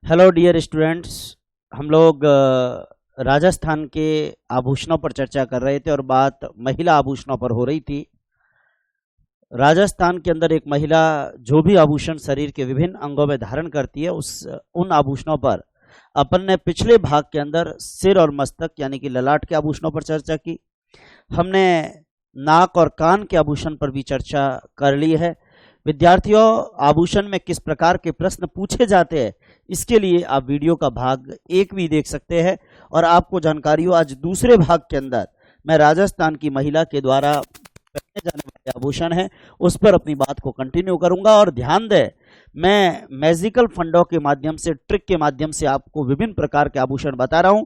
Hello dear students. हम लोग राजस्थान के आभूषणों पर चर्चा कर रहे थे और बात महिला आभूषणों पर हो रही थी। राजस्थान के अंदर एक महिला जो भी आभूषण शरीर के विभिन्न अंगों में धारण करती है उन आभूषणों पर अपन ने पिछले भाग के अंदर सिर और मस्तक यानी कि ललाट के आभूषणों पर चर्चा की। हमने नाक और कान के आभूषण पर भी चर्चा कर ली है। विद्यार्थियों, आभूषण में किस प्रकार के प्रश्न पूछे जाते हैं इसके लिए आप वीडियो का भाग 1 भी देख सकते हैं। और आपको जानकारी हो, आज दूसरे भाग के अंदर मैं राजस्थान की महिला के द्वारा पहने जाने वाले आभूषण है उस पर अपनी बात को कंटिन्यू करूंगा। और ध्यान दें, मैं मैजिकल फंडों के माध्यम से, ट्रिक के माध्यम से आपको विभिन्न प्रकार के आभूषण बता रहा हूं।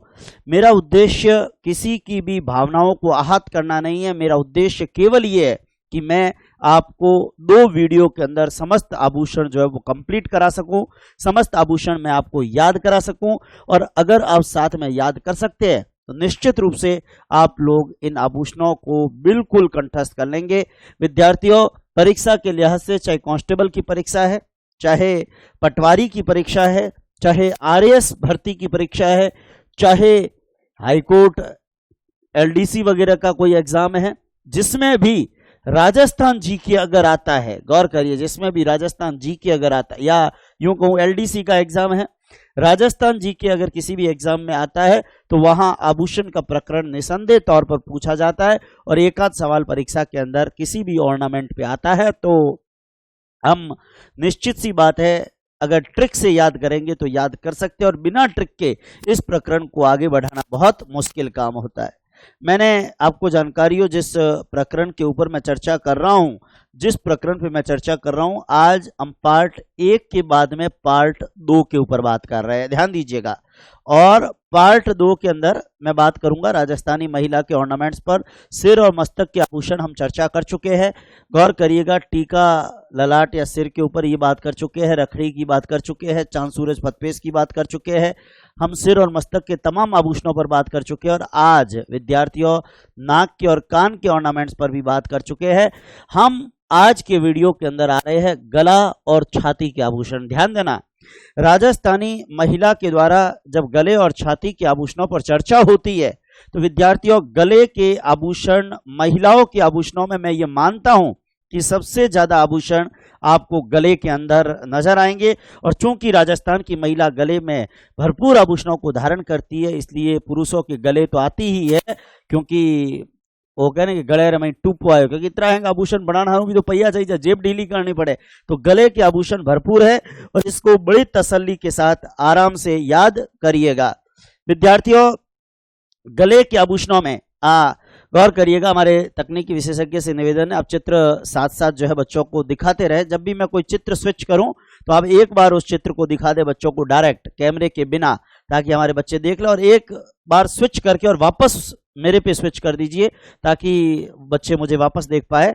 मेरा उद्देश्य किसी की भी भावनाओं को आहत करना नहीं है। मेरा उद्देश्य केवल ये है कि मैं आपको 2 वीडियो के अंदर समस्त आभूषण जो है वो कंप्लीट करा सकूं, समस्त आभूषण मैं आपको याद करा सकूं। और अगर आप साथ में याद कर सकते हैं तो निश्चित रूप से आप लोग इन आभूषणों को बिल्कुल कंठस्थ कर लेंगे। विद्यार्थियों, परीक्षा के लिहाज से चाहे कांस्टेबल की परीक्षा है, चाहे पटवारी की परीक्षा है, चाहे आरएएस भर्ती की परीक्षा है, चाहे हाईकोर्ट एलडीसी वगैरह का कोई एग्जाम है, जिसमें भी राजस्थान जी के अगर आता है, गौर करिए, जिसमें भी राजस्थान जी के अगर आता है, या यूं कहूं एलडीसी का एग्जाम है, राजस्थान जी के अगर किसी भी एग्जाम में आता है तो वहां आभूषण का प्रकरण निसंदेह तौर पर पूछा जाता है। और एक आध सवाल परीक्षा के अंदर किसी भी ऑर्नामेंट पे आता है तो हम, निश्चित सी बात है, अगर ट्रिक से याद करेंगे तो याद कर सकते हैं। और बिना ट्रिक के इस प्रकरण को आगे बढ़ाना बहुत मुश्किल काम होता है। मैंने आपको जानकारी हो, जिस प्रकरण के ऊपर मैं चर्चा कर रहा हूं, जिस प्रकरण पे मैं चर्चा कर रहा हूं, आज हम पार्ट 1 के बाद में पार्ट 2 के ऊपर बात कर रहे हैं, ध्यान दीजिएगा। और पार्ट 2 के अंदर मैं बात करूंगा राजस्थानी महिला के ऑर्नामेंट्स पर। सिर और मस्तक के आभूषण हम चर्चा कर चुके हैं, गौर करिएगा। टीका ललाट या सिर के ऊपर ये बात कर चुके हैं, रखड़ी की बात कर चुके हैं, चांद सूरज पतपेश की बात कर चुके हैं। हम सिर और मस्तक के तमाम आभूषणों पर बात कर चुके हैं। और आज विद्यार्थियों, नाक के और कान के ऑर्नामेंट्स पर भी बात कर चुके हैं। हम आज के वीडियो के अंदर आ रहे हैं गला और छाती के आभूषण। ध्यान देना, राजस्थानी महिला के द्वारा जब गले और छाती के आभूषणों पर चर्चा होती है तो विद्यार्थियों, गले के आभूषण, महिलाओं के आभूषणों में मैं ये मानता हूं कि सबसे ज्यादा आभूषण आपको गले के अंदर नजर आएंगे। और चूंकि राजस्थान की महिला गले में भरपूर आभूषणों को धारण करती है, इसलिए पुरुषों के गले तो आती ही है, क्योंकि वो कहने कि गले रे मैं टूप आयो, क्योंकि इतना है आभूषण बनाना भी तो पहिया चाहिए, जेब ढीली करनी पड़े, तो गले के आभूषण भरपूर है। और इसको बड़ी तसल्ली के साथ आराम से याद करिएगा। विद्यार्थियों, गले के आभूषणों में गौर करिएगा। हमारे तकनीकी विशेषज्ञ से निवेदन है, आप चित्र साथ साथ जो है बच्चों को दिखाते रहे। जब भी मैं कोई चित्र स्विच करूं तो आप एक बार उस चित्र को दिखा दे बच्चों को डायरेक्ट, कैमरे के बिना, ताकि हमारे बच्चे देख ले। और एक बार स्विच करके और वापस मेरे पे स्विच कर दीजिए ताकि बच्चे मुझे वापस देख पाए।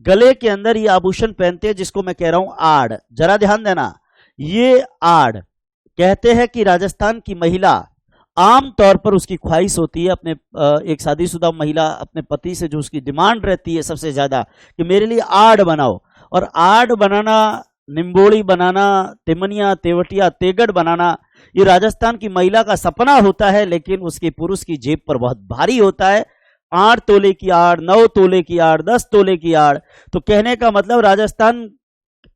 गले के अंदर ये आभूषण पहनते हैं जिसको मैं कह रहा हूं आड़। जरा ध्यान देना, ये आड़ कहते हैं कि राजस्थान की महिला आम तौर पर उसकी ख्वाहिश होती है, अपने एक शादीशुदा महिला अपने पति से जो उसकी डिमांड रहती है सबसे ज्यादा कि मेरे लिए आड़ बनाओ। और आड़ बनाना, निम्बोड़ी बनाना, तिमनिया, तेवटिया, तेगड़ बनाना, ये राजस्थान की महिला का सपना होता है, लेकिन उसके पुरुष की जेब पर बहुत भारी होता है। 8 तोले की आड़, 9 तोले की आड़, 10 तोले की आड़। तो कहने का मतलब राजस्थान,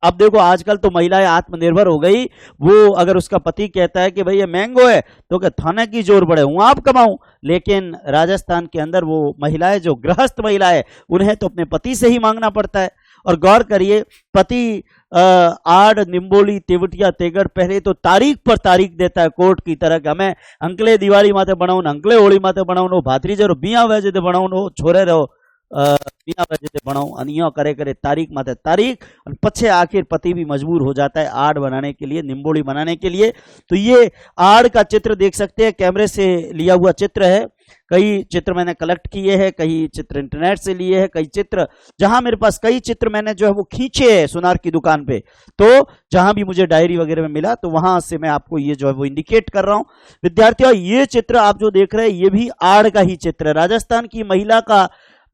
अब देखो आजकल तो महिलाएं आत्मनिर्भर हो गई। वो अगर उसका पति कहता है कि भाई ये मैंगो है तो क्या थाने की जोर पड़े, हूं आप कमाऊं। लेकिन राजस्थान के अंदर वो महिलाएं जो गृहस्थ महिलाएं, उन्हें तो अपने पति से ही मांगना पड़ता है। और गौर करिए, पति आड़, निम्बोली, तेवटिया, तेगड़ पहले तो तारीख पर तारीख देता है कोर्ट की तरह कि हमें अंकले दिवाली माते बनाओ, अंकले होली माते बनाओ, भातरीजे रो बिया वेजे दे बनाओ, छोरे रहो बिना वजह बनाओ, अनिया करे करे तारीख माते तारीख। और पछे आखिर पति भी मजबूर हो जाता है आड़ बनाने के लिए, निम्बोड़ी बनाने के लिए। तो ये आड़ का चित्र देख सकते हैं, कैमरे से लिया हुआ चित्र है। कई चित्र मैंने कलेक्ट किए हैं, कई चित्र इंटरनेट से लिए हैं, कई चित्र जहां मेरे पास कई चित्र मैंने जो है वो खींचे हैं सुनार की दुकान पे। तो जहां भी मुझे डायरी वगैरह में मिला तो वहां से मैं आपको ये जो है वो इंडिकेट कर रहा हूं। विद्यार्थियों, ये चित्र आप जो देख रहे हैं ये भी आड़ का ही चित्र है। राजस्थान की महिला का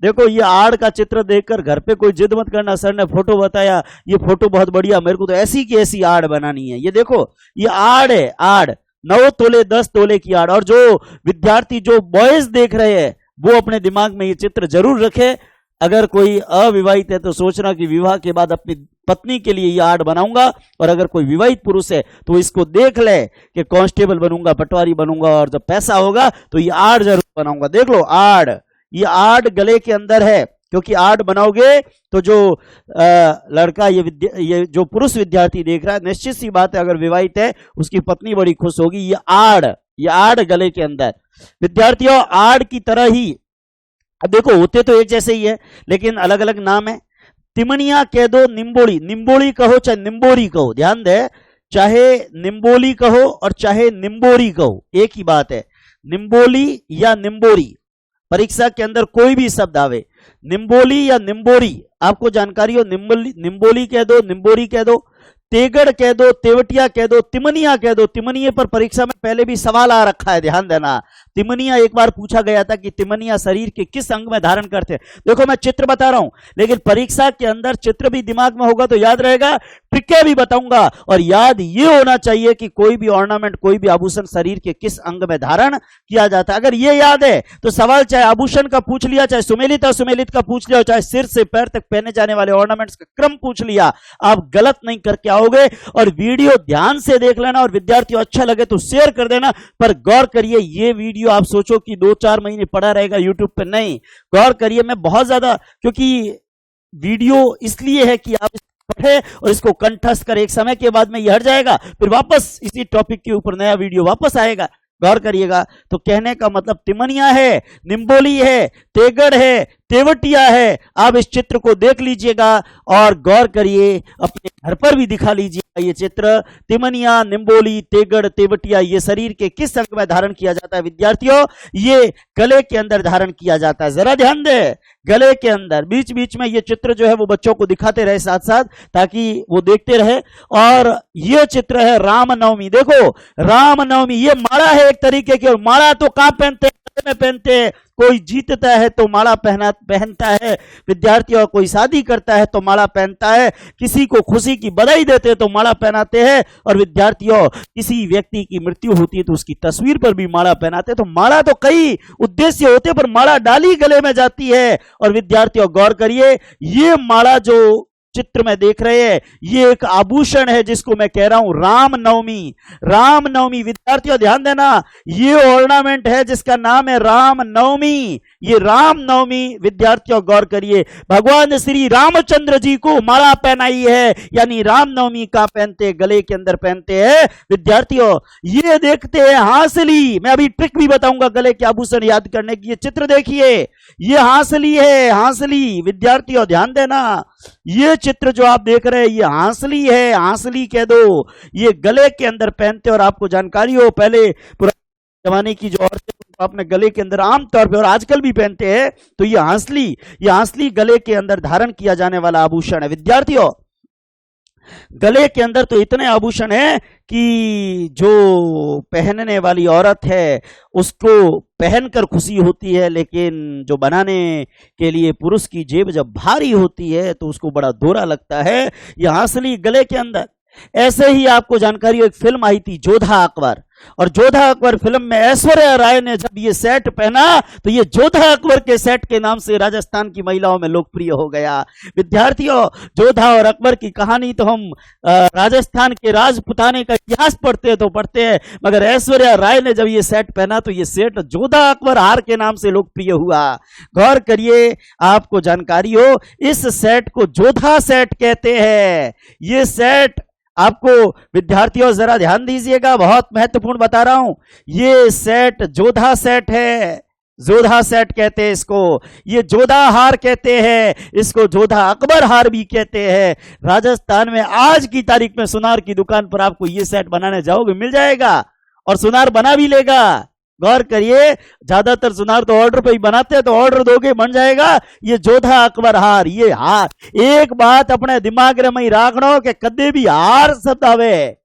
देखो ये आड़ का चित्र देखकर घर पे कोई जिद मत करना, सर ने फोटो बताया, ये फोटो बहुत बढ़िया, मेरे को तो ऐसी की ऐसी आड़ बनानी है। ये देखो ये आड़ है, आड़ 9 तोले 10 तोले की आड़। और जो विद्यार्थी, जो बॉयज देख रहे हैं, वो अपने दिमाग में ये चित्र जरूर रखे। अगर कोई अविवाहित है तो सोचना कि विवाह के बाद अपनी पत्नी के लिए ये आड़ बनाऊंगा, और अगर कोई विवाहित पुरुष है तो इसको देख ले कि कांस्टेबल बनूंगा, पटवारी बनूंगा, और जब पैसा होगा तो ये आड़ जरूर बनाऊंगा। देख लो आड़, ये आड़ गले के अंदर है, क्योंकि आड़ बनाओगे तो जो लड़का, ये जो पुरुष विद्यार्थी देख रहा है, निश्चित सी बात है अगर विवाहित है उसकी पत्नी बड़ी खुश होगी। ये आड़ गले के अंदर। विद्यार्थियों आड़ की तरह ही, अब देखो होते तो एक जैसे ही है लेकिन अलग अलग नाम है। तिमनिया कह दो, निम्बोली, निम्बोली कहो चाहे निम्बोरी कहो, ध्यान दे, चाहे निम्बोली कहो और चाहे निम्बोरी कहो, एक ही बात है। निम्बोली या निम्बोरी, परीक्षा के अंदर कोई भी शब्द आवे, निम्बोली या निम्बोरी, आपको जानकारी हो, निम्बोली कह दो, निम्बोरी कह दो, तेगड़ कह दो, तेवटिया कह दो, तिमनिया कह दो। तिमनिया पर परीक्षा में पहले भी सवाल आ रखा है, ध्यान देना। तिमनिया एक बार पूछा गया था कि तिमनिया शरीर के किस अंग में धारण करते हैं। देखो मैं चित्र बता रहा हूं, लेकिन परीक्षा के अंदर चित्र भी दिमाग में होगा तो याद रहेगा, ट्रिकें भी बताऊंगा। और याद ये होना चाहिए कि कोई भी ऑर्नामेंट, कोई भी आभूषण शरीर के किस अंग में धारण किया जाता है। अगर ये याद है तो सवाल चाहे आभूषण का पूछ लिया, चाहे सुमेलित और सुमेलित का पूछ लिया, चाहे सिर से पैर तक पहने जाने वाले ऑर्नामेंट्स का क्रम पूछ लिया, आप गलत नहीं करके आओगे। और वीडियो ध्यान से देख लेना, और विद्यार्थियों अच्छा लगे तो शेयर कर देना। पर गौर करिए, ये वीडियो आप सोचो कि 2-4 महीने पड़ा रहेगा यूट्यूब पे, नहीं, गौर करिए। मैं बहुत ज्यादा, क्योंकि वीडियो इसलिए है कि आप पढ़े और इसको कंठस्थ कर, एक समय के बाद में ये हट जाएगा, फिर वापस इसी टॉपिक के ऊपर नया वीडियो वापस आएगा। गौर करिएगा। तो कहने का मतलब तिमनिया है, निम्बोली है, तेगड़ है, तेवटिया है। आप इस चित्र को देख लीजिएगा और गौर करिए, अपने घर पर भी दिखा लीजिएगा ये चित्र। तिमनिया, निम्बोली, तेगड़, तेवटिया, ये शरीर के किस अंग में धारण किया जाता है विद्यार्थियों? ये गले के अंदर धारण किया जाता है। जरा ध्यान दे, गले के अंदर। बीच बीच में ये चित्र जो है वो बच्चों को दिखाते रहे साथ साथ, ताकि वो देखते रहे। और ये चित्र है रामनवमी। देखो रामनवमी, ये माला है एक तरीके की। और माला तो कहां पहनते हैं? में पहनते हैं। कोई जीतता है तो माला पहनता है विद्यार्थियों, कोई शादी करता है तो माला पहनता है, किसी को खुशी की बधाई देते हैं तो माला पहनाते हैं। और विद्यार्थियों किसी व्यक्ति की मृत्यु होती है तो उसकी तस्वीर पर भी माला पहनाते हैं। तो माला तो कई उद्देश्य होते हैं, पर माला डाली गले में जाती है। और विद्यार्थियों गौर करिए, ये माला जो चित्र में देख रहे हैं, ये एक आभूषण है जिसको मैं कह रहा हूं रामनवमी। रामनवमी विद्यार्थियों ध्यान देना, ये ऑर्नामेंट है जिसका नाम है रामनवमी। ये रामनवमी विद्यार्थियों गौर करिए, भगवान श्री रामचंद्र जी को माला पहनाई है, यानी रामनवमी का पहनते, गले के अंदर पहनते हैं विद्यार्थियों। ये देखते हैं हांसली, मैं अभी ट्रिक भी बताऊंगा गले के आभूषण याद करने की। ये चित्र देखिए, ये हांसली है, हांसली विद्यार्थियों ध्यान देना। ये चित्र जो आप देख रहे हैं ये हांसली है, हांसली कह दो। ये गले के अंदर पहनते, और आपको जानकारी हो पहले पुराने जमाने की जो औरतें अपने गले के अंदर आमतौर पे और आजकल भी पहनते हैं, तो ये हांसली गले के अंदर धारण किया जाने वाला आभूषण है विद्यार्थियों। गले के अंदर तो इतने आभूषण है कि जो पहनने वाली औरत है उसको पहनकर खुशी होती है, लेकिन जो बनाने के लिए पुरुष की जेब जब भारी होती है तो उसको बड़ा दोहरा लगता है। ये हांसली गले के अंदर। ऐसे ही आपको जानकारी हो, एक फिल्म आई थी जोधा अकबर, और जोधा अकबर फिल्म में ऐश्वर्या राय ने जब ये सेट पहना तो ये जोधा अकबर के सेट के नाम से राजस्थान की महिलाओं में लोकप्रिय हो गया। विद्यार्थियों जोधा और अकबर की कहानी तो हम राजस्थान के राजपुताने का इतिहास पढ़ते तो पढ़ते हैं, मगर ऐश्वर्या राय ने जब ये सेट पहना तो ये सेट जोधा अकबर हार के नाम से लोकप्रिय हुआ। गौर करिए, आपको जानकारी हो, इस सेट को जोधा सेट कहते हैं। ये सेट आपको विद्यार्थियों जरा ध्यान दीजिएगा, बहुत महत्वपूर्ण बता रहा हूं। ये सेट जोधा सेट है, जोधा सेट कहते हैं इसको। ये जोधा हार कहते हैं इसको, जोधा अकबर हार भी कहते हैं। राजस्थान में आज की तारीख में सुनार की दुकान पर आपको ये सेट बनाने जाओगे मिल जाएगा, और सुनार बना भी लेगा। गौर करिए, ज्यादातर सुनार तो ऑर्डर पे ही बनाते हैं, तो ऑर्डर दोगे बन जाएगा। ये जोधा अकबर हार, ये हार। एक बात अपने दिमाग में ही राखना कि कदे भी हार शब्द आवे,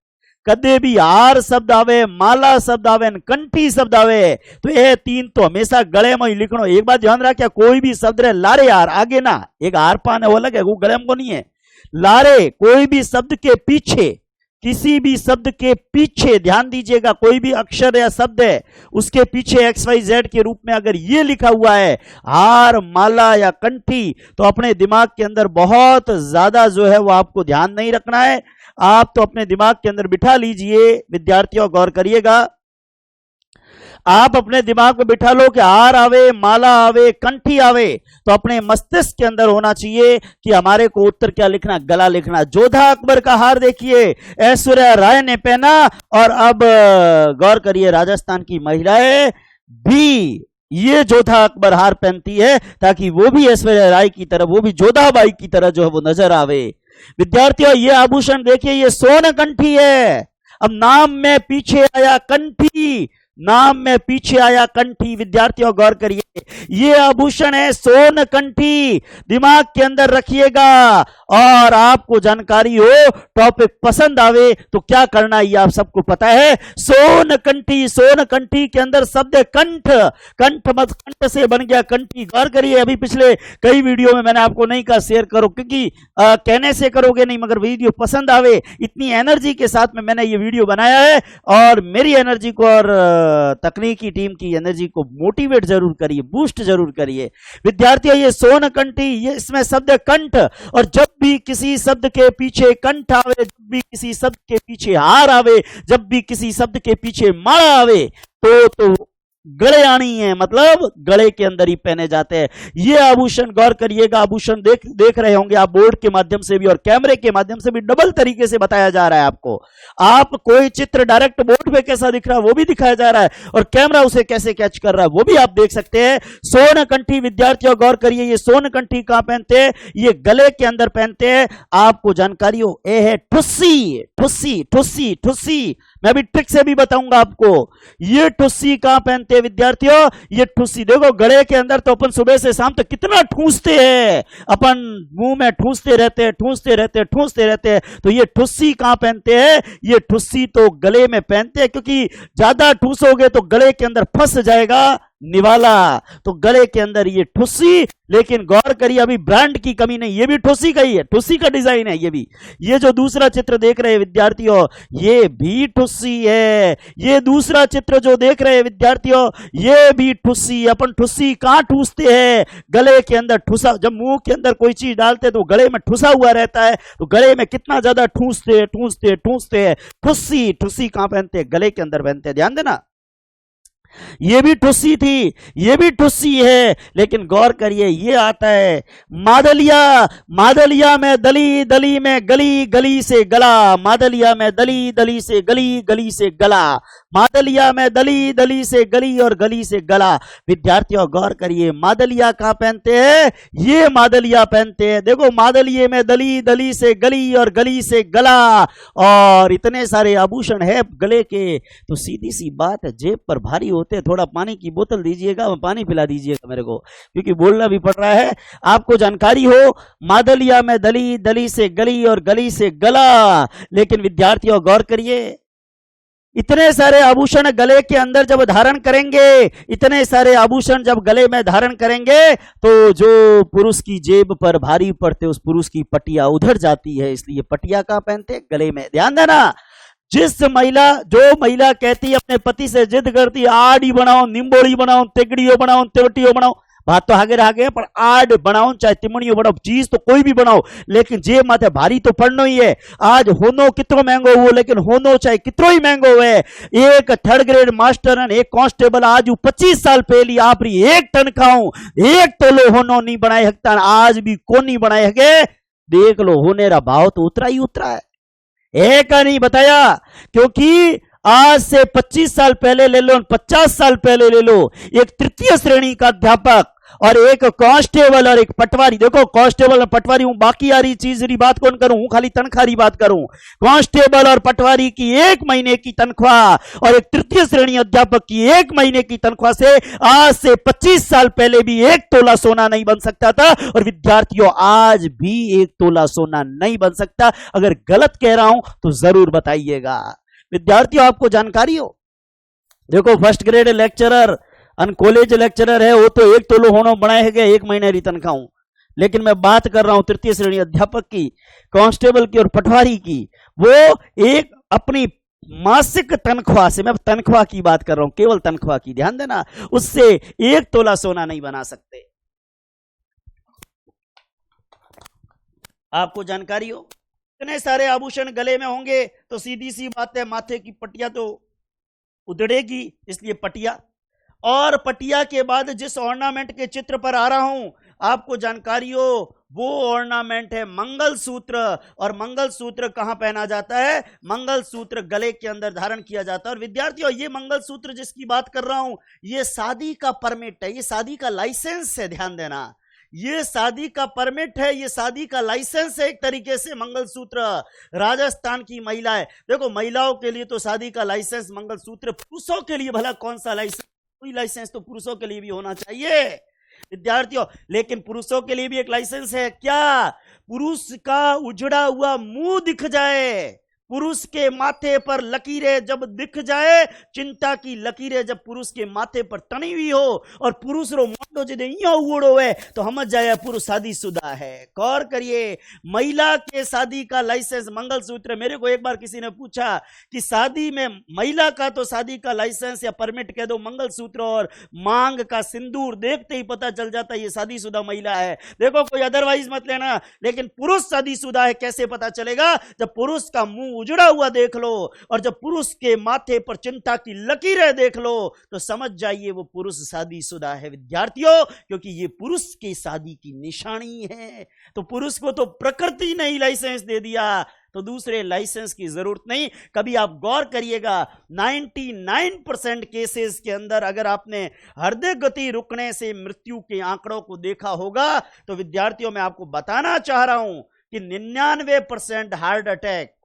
कदे भी हार शब्द आवे, माला शब्द आवे, कंठी शब्द आवे तो ये तीन तो हमेशा गले में ही लिखनो। एक बात ध्यान रखिए, कोई भी शब्द रे लारे हार आगे ना, एक हार पान है वो अलग है, वो गले में को नहीं है। लारे कोई भी शब्द के पीछे, किसी भी शब्द के पीछे ध्यान दीजिएगा, कोई भी अक्षर या शब्द है उसके पीछे एक्स वाई जेड के रूप में अगर ये लिखा हुआ है हार, माला या कंठी, तो अपने दिमाग के अंदर बहुत ज्यादा जो है वो आपको ध्यान नहीं रखना है। आप तो अपने दिमाग के अंदर बिठा लीजिए, विद्यार्थियों गौर करिएगा, आप अपने दिमाग में बिठा लो कि हार आवे, माला आवे, कंठी आवे तो अपने मस्तिष्क के अंदर होना चाहिए कि हमारे को उत्तर क्या लिखना, गला लिखना। जोधा अकबर का हार देखिए ऐश्वर्या राय ने पहना, और अब गौर करिए राजस्थान की महिलाएं भी ये जोधा अकबर हार पहनती है ताकि वो भी ऐश्वर्या राय की तरह, वो भी जोधाबाई की तरह जो है वो नजर आवे। विद्यार्थियों ये आभूषण देखिए, ये सोन कंठी है। अब नाम में पीछे आया कंठी, नाम में पीछे आया कंठी। विद्यार्थियों गौर करिए, ये आभूषण है सोन कंठी, दिमाग के अंदर रखिएगा। और आपको जानकारी हो, टॉपिक पसंद आवे तो क्या करना है ये आप सबको पता है। सोन कंठी, सोन कंठी के अंदर शब्द कंठ, कंठ मत कंठ से बन गया कंठी। गौर करिए, अभी पिछले कई वीडियो में मैंने आपको नहीं कहा शेयर करो, क्योंकि कहने से करोगे नहीं, मगर वीडियो पसंद आवे, इतनी एनर्जी के साथ में मैंने ये वीडियो बनाया है। और मेरी एनर्जी को और तकनीकी टीम की एनर्जी को मोटिवेट जरूर करिए, बूस्ट जरूर करिए। विद्यार्थियों ये सोन कंठी, ये इसमें शब्द कंठ, और जब भी किसी शब्द के पीछे कंठ आवे, जब भी किसी शब्द के पीछे हार आवे, जब भी किसी शब्द के पीछे माला आवे तो गले आनी है, मतलब गले के अंदर ही पहने जाते हैं ये आभूषण। गौर करिएगा, आभूषण देख रहे होंगे आप बोर्ड के माध्यम से भी और कैमरे के माध्यम से भी, डबल तरीके से बताया जा रहा है आपको। आप कोई चित्र डायरेक्ट बोर्ड पे कैसा दिख रहा है वो भी दिखाया जा रहा है, और कैमरा उसे कैसे कैच कर रहा है वो भी आप देख सकते हैं। सोन कंठी, विद्यार्थियों गौर करिए, ये सोन कंठी कहां पहनते हैं, ये गले के अंदर पहनते हैं। आपको जानकारी हो, ये है ठुस्सी, ठुस्सी ठुस्सी ठुस्सी, मैं भी ट्रिक से भी बताऊंगा आपको। ये ठुस्सी कहां पहनते हैं विद्यार्थियों, ये ठुस्सी देखो गले के अंदर, तो अपन सुबह से शाम तक कितना ठूसते हैं, अपन मुंह में ठूसते रहते हैं, ठूसते रहते हैं, ठूसते रहते हैं। तो ये ठुस्सी कहां पहनते हैं, ये ठुस्सी तो गले में पहनते हैं, क्योंकि ज्यादा ठूसोगे तो गले के अंदर फंस जाएगा निवाला, तो गले के अंदर ये ठुस्सी। लेकिन गौर करिए, अभी ब्रांड की कमी नहीं, ये भी ठुस्सी का ही है, ठुस्सी का डिजाइन है ये भी। ये जो दूसरा चित्र देख रहे हैं विद्यार्थियों, ये भी ठुस्सी है। ये दूसरा चित्र जो देख रहे हैं विद्यार्थियों, ये भी ठुस्सी। अपन ठुस्सी कहां ठूसते हैं, गले के अंदर ठुसा। जब मुंह के अंदर कोई चीज डालते हैं तो गले में ठुसा हुआ रहता है, तो गले में कितना ज्यादा ठूसते ठूसते ठूसते हैं। ठुस्सी, ठुस्सी कहां पहनते हैं, गले के अंदर पहनते हैं, ध्यान देना। ये भी ठुस्सी थी, ये भी ठुस्सी है। लेकिन गौर करिए, ये आता है मादलिया, मादलिया में दली, दली में गली, गली से गला, मादलिया में दली, दली से गली, गली से गला, मादलिया में दली, दली से गली और गली से गला। विद्यार्थियों गौर करिए, मादलिया कहां पहनते हैं, ये मादलिया पहनते हैं। देखो मादलिये में दली, दली से गली और गली से गला, और इतने सारे आभूषण है गले के। तो सीधी सी बात है, जेब पर भारी होते हैं, थोड़ा पानी की बोतल दीजिएगा, पानी पिला दीजिएगा मेरे को, क्योंकि बोलना भी पड़ रहा है। आपको जानकारी हो, मादलिया में दली, दली से गली और गली से गला। लेकिन विद्यार्थियों गौर करिए, इतने सारे आभूषण गले के अंदर जब धारण करेंगे, इतने सारे आभूषण जब गले में धारण करेंगे, तो जो पुरुष की जेब पर भारी पड़ते उस पुरुष की पटिया उधर जाती है। इसलिए पटिया कहां पहनते, गले में। ध्यान देना, जो महिला कहती है अपने पति से जिद करती है, आड़ी बनाओ, निम्बोड़ी बनाओ, तेगड़ियो बनाओ, तेवटियो बनाओ, बात तो आगे पर आड़ बनाओ चाहे तिमणियो बनाओ, चीज तो कोई भी बनाओ, लेकिन जेब माथे भारी तो पड़नो ही है। आज होनो कितनो महंगो हो, लेकिन होनो चाहे कितनो ही महंगो है। एक थर्ड ग्रेड मास्टर एक कांस्टेबल आज 25 साल पहली आपरी एक टन खाऊं, एक तोलो होनो नहीं बनाए हकता, आज भी को नहीं बनाए हके। देख लो, होने रा भाव तो उतरा ही उतरा है, एक नहीं बताया। क्योंकि आज से 25 साल पहले ले लो, 50 साल पहले ले लो, एक तृतीय श्रेणी का अध्यापक और एक कांस्टेबल और एक पटवारी, देखो कांस्टेबल और पटवारी हूं, बाकी यारी चीज री बात कौन करूं, खाली तनख्वाह री बात करूं। कांस्टेबल और पटवारी की 1 महीने की तनख्वाह और एक तृतीय श्रेणी अध्यापक की 1 महीने की तनख्वाह से आज से 25 साल पहले भी 1 तोला सोना नहीं बन सकता था। और विद्यार्थियों आज भी 1 तोला सोना नहीं बन सकता। अगर गलत कह रहा हूं तो जरूर बताइएगा। विद्यार्थियों आपको जानकारी हो, देखो फर्स्ट ग्रेड लेक्चरर अन कॉलेज लेक्चरर है वो तो 1 तोलो होनो बनाए गए 1 महीने री तनख्वाह, लेकिन मैं बात कर रहा हूं तृतीय श्रेणी अध्यापक की, कांस्टेबल की और पटवारी की, वो एक अपनी मासिक तनख्वाह से, मैं तनख्वाह की बात कर रहा हूं, केवल तनख्वाह की, ध्यान देना, उससे 1 तोला सोना नहीं बना सकते। आपको जानकारी हो, इतने सारे आभूषण गले में होंगे तो सीधी सी बात है माथे की पटिया तो उधड़ेगी, इसलिए पटिया। और पटिया के बाद जिस ऑर्नामेंट के चित्र पर आ रहा हूं, आपको जानकारी हो, वो ऑर्नामेंट है मंगलसूत्र। और मंगलसूत्र कहां पहना जाता है? मंगलसूत्र गले के अंदर धारण किया जाता है। और विद्यार्थियों, ये मंगलसूत्र जिसकी बात कर रहा हूं, ये शादी का परमिट है, ये शादी का लाइसेंस है, ध्यान देना, ये शादी का परमिट है, ये शादी का लाइसेंस है एक तरीके से मंगलसूत्र। राजस्थान की महिलाएं, देखो महिलाओं के लिए तो शादी का लाइसेंस मंगलसूत्र, पुरुषों के लिए भला कौन सा लाइसेंस? कोई लाइसेंस तो पुरुषों के लिए भी होना चाहिए विद्यार्थियों, लेकिन पुरुषों के लिए भी एक लाइसेंस है। क्या? पुरुष का उजड़ा हुआ मुंह दिख जाए, पुरुष के माथे पर लकीरें जब दिख जाए, चिंता की लकीरें जब पुरुष के माथे पर तनी हुई हो और पुरुष रो मोटो जदे इया उड़ो है तो समझ जाए पुरुष शादीशुदा है। गौर करिए, महिला के शादी का लाइसेंस मंगलसूत्र। मेरे को एक बार किसी ने पूछा कि शादी में महिला का तो शादी का लाइसेंस या परमिट कह दो मंगलसूत्र और मांग का सिंदूर, देखते ही पता चल जाता है ये शादीशुदा महिला है। देखो कोई अदरवाइज मत लेना, लेकिन पुरुष शादीशुदा है कैसे पता चलेगा? जब पुरुष का मुंह उजड़ा हुआ देख लो और जब पुरुष के माथे पर चिंता की लकीरें देख लो तो समझ जाइए वो पुरुष शादीशुदा है विद्यार्थियों, क्योंकि ये पुरुष की शादी की निशानी है। तो पुरुष को तो प्रकृति ने ही लाइसेंस दे दिया, तो दूसरे लाइसेंस की जरूरत नहीं। कभी आप गौर करिएगा, 99% केसेस के अंदर अगर आपने हृदय गति रुकने से मृत्यु के आंकड़ों को देखा होगा तो विद्यार्थियों मैं आपको बताना चाह रहा हूं कि 99% हार्ट अटैक,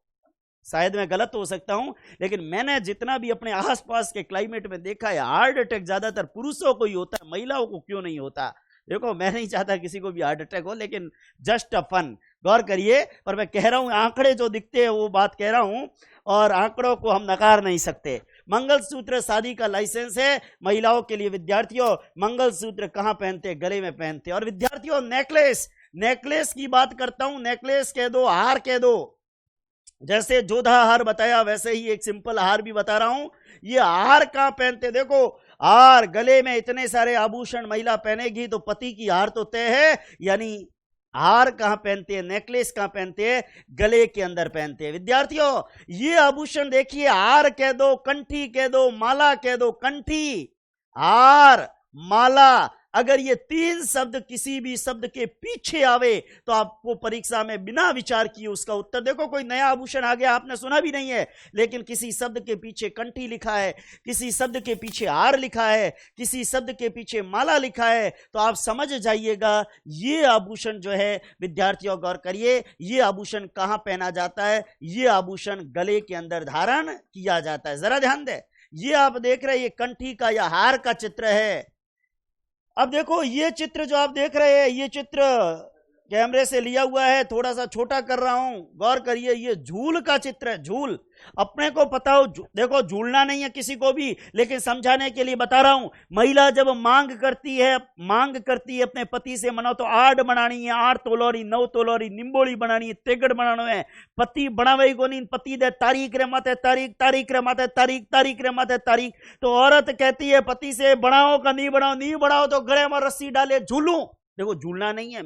शायद मैं गलत हो सकता हूं, लेकिन मैंने जितना भी अपने आसपास के क्लाइमेट में देखा है, हार्ट अटैक ज्यादातर पुरुषों को ही होता है, महिलाओं को क्यों नहीं होता? देखो मैं नहीं चाहता किसी को भी हार्ट अटैक हो, लेकिन जस्ट अ फन, गौर करिए। और मैं कह रहा हूं आंकड़े जो दिखते हैं वो बात कह रहा हूं, और आंकड़ों को हम नकार नहीं सकते। मंगलसूत्र शादी का लाइसेंस है महिलाओं के लिए विद्यार्थियों। मंगलसूत्र कहां पहनते हैं? गले में पहनते हैं। और विद्यार्थियों नेकलेस, नेकलेस की बात करता हूं, नेकलेस कह दो, हार कह दो, जैसे जोधा हार बताया वैसे ही एक सिंपल हार भी बता रहा हूं। ये हार कहां पहनते? देखो हार, गले में इतने सारे आभूषण महिला पहनेगी तो पति की हार तो तय है, यानी हार कहां पहनते हैं, नेकलेस कहां पहनते हैं? गले के अंदर पहनते हैं विद्यार्थियों। ये आभूषण देखिए, हार कह दो, कंठी कह दो, माला कह दो, कंठी, हार, माला, अगर ये 3 शब्द किसी भी शब्द के पीछे आवे तो आपको परीक्षा में बिना विचार किए उसका उत्तर, देखो कोई नया आभूषण आ गया आपने सुना भी नहीं है, लेकिन किसी शब्द के पीछे कंठी लिखा है, किसी शब्द के पीछे हार लिखा है, किसी शब्द के पीछे माला लिखा है, तो आप समझ जाइएगा ये आभूषण जो है विद्यार्थियों गौर करिए, ये आभूषण कहां पहना जाता है? ये आभूषण गले के अंदर धारण किया जाता है। जरा ध्यान दे, ये आप देख रहे हैं ये कंठी का या हार का चित्र है। अब देखो ये चित्र जो आप देख रहे हैं, ये चित्र कैमरे से लिया हुआ है, थोड़ा सा छोटा कर रहा हूं, गौर करिए, ये झूल का चित्र है। झूल, अपने को पता हो, देखो झूलना नहीं है किसी को भी, लेकिन समझाने के लिए बता रहा हूं। महिला जब मांग करती है अपने पति से, मनो तो 8 बनानी है, 8 तोलोरी, 9 तोलोरी, निम्बोली बनानी है, तेगड़ बनाना है, पति बनावे को नहीं, पति दे तारीख रे माथे तारीख, तारीख रे माथे तारीख, तारीख रे माथे तारीख, तो औरत कहती है पति से बनाओ का नहीं बनाओ, नहीं बनाओ तो गले में रस्सी डाले झूलूं। देखो झूलना नहीं है,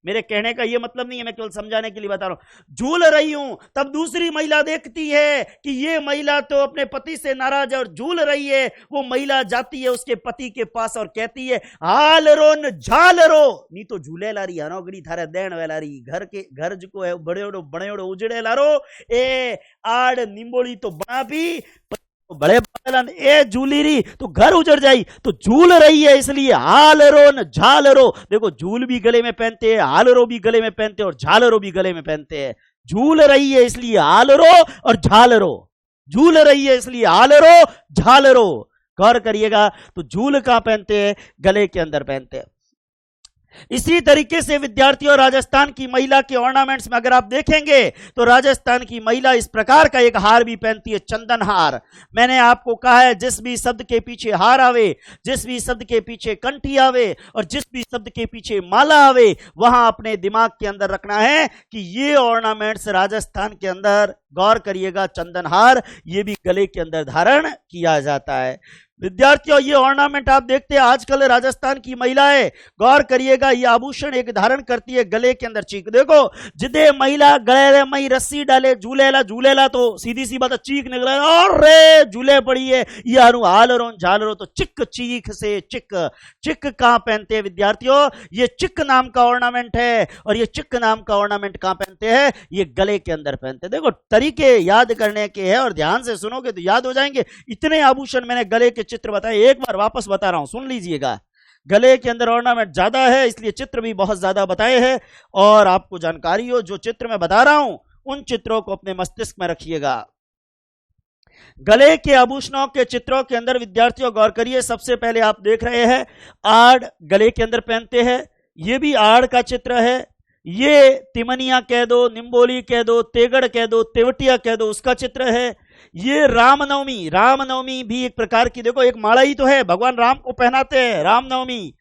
मेरे कहने का ये मतलब नहीं है, मैं केवल समझाने के लिए बता रहा हूं। झूल रही हूं, तब दूसरी महिला देखती है कि ये महिला तो अपने पति से नाराज है और झूल रही है। वो महिला जाती है उसके पति के पास और कहती है हाल रो न झाल रो, नहीं तो झूले लारी हनोगड़ी थारे देण वेलारी, घर को है बड़ेड़ो उजड़े लारो, ए आड़ निम्बोली तो बना भी बड़े ए झूली रही तो घर उजड़ जाई, तो झूल रही है इसलिए हाल रो न झाल रो। देखो झूल भी गले में पहनते हैं, हाल रो भी गले में पहनते हैं और झाल रो भी गले में पहनते हैं। झूल रही है इसलिए हाल रो और झाल रो, झूल रही है इसलिए हाल रो झाल रो। गौर करिएगा, तो झूल कहां पहनते हैं? गले के अंदर पहनते हैं। इसी तरीके से विद्यार्थियों राजस्थान की महिला के ऑर्नामेंट्स में अगर आप देखेंगे तो राजस्थान की महिला इस प्रकार का एक हार भी पहनती है, चंदन हार। मैंने आपको कहा है जिस भी शब्द के पीछे हार आवे, जिस भी शब्द के पीछे कंठी आवे और जिस भी शब्द के पीछे माला आवे, वहां अपने दिमाग के अंदर रखना है कि ये ऑर्नामेंट्स राजस्थान के अंदर, गौर करिएगा, चंदन हार ये भी गले के अंदर धारण किया जाता है। विद्यार्थियों ये ऑर्नामेंट आप देखते हैं आजकल राजस्थान की महिलाएं, गौर करिएगा, ये आभूषण एक धारण करती है गले के अंदर। चीख देखो, जिदे महिला गले में रस्सी डाले झूलेला झूलेला तो सीधी सी बात चीख निकले, और रे झूले पड़ी है, यारू हालरो झालरो तो चिक, चीख से चिक। चिक कहां पहनते हैं विद्यार्थियों? ये चिक नाम का ऑर्नामेंट है, और ये चिक नाम का ऑर्नामेंट कहां पहनते हैं? ये गले के अंदर पहनते हैं। देखो तरीके याद करने के हैं और ध्यान से सुनोगे तो याद हो जाएंगे। इतने आभूषण मैंने गले के चित्र बताए, एक बार वापस बता रहा हूं, सुन लीजिएगा। गले के अंदर ऑर्नामेंट ज्यादा है इसलिए चित्र भी बहुत ज्यादा बताए हैं, और आपको जानकारी हो जो चित्र मैं बता रहा हूं उन चित्रों को अपने मस्तिष्क में रखिएगा। गले के आभूषणों के चित्रों के अंदर विद्यार्थियों गौर करिए, सबसे पहले आप देख रहे हैं आड़ गले के अंदर पहनते हैं, ये भी आड़ का चित्र है। ये तिमनिया कह दो, निम्बोली कह दो, तेगड़ कह दो, तेवटिया कह दो, उसका चित्र है। ये रामनवमी, रामनवमी भी एक प्रकार की, देखो एक माला ही तो है, भगवान राम को पहनाते हैं रामनवमी।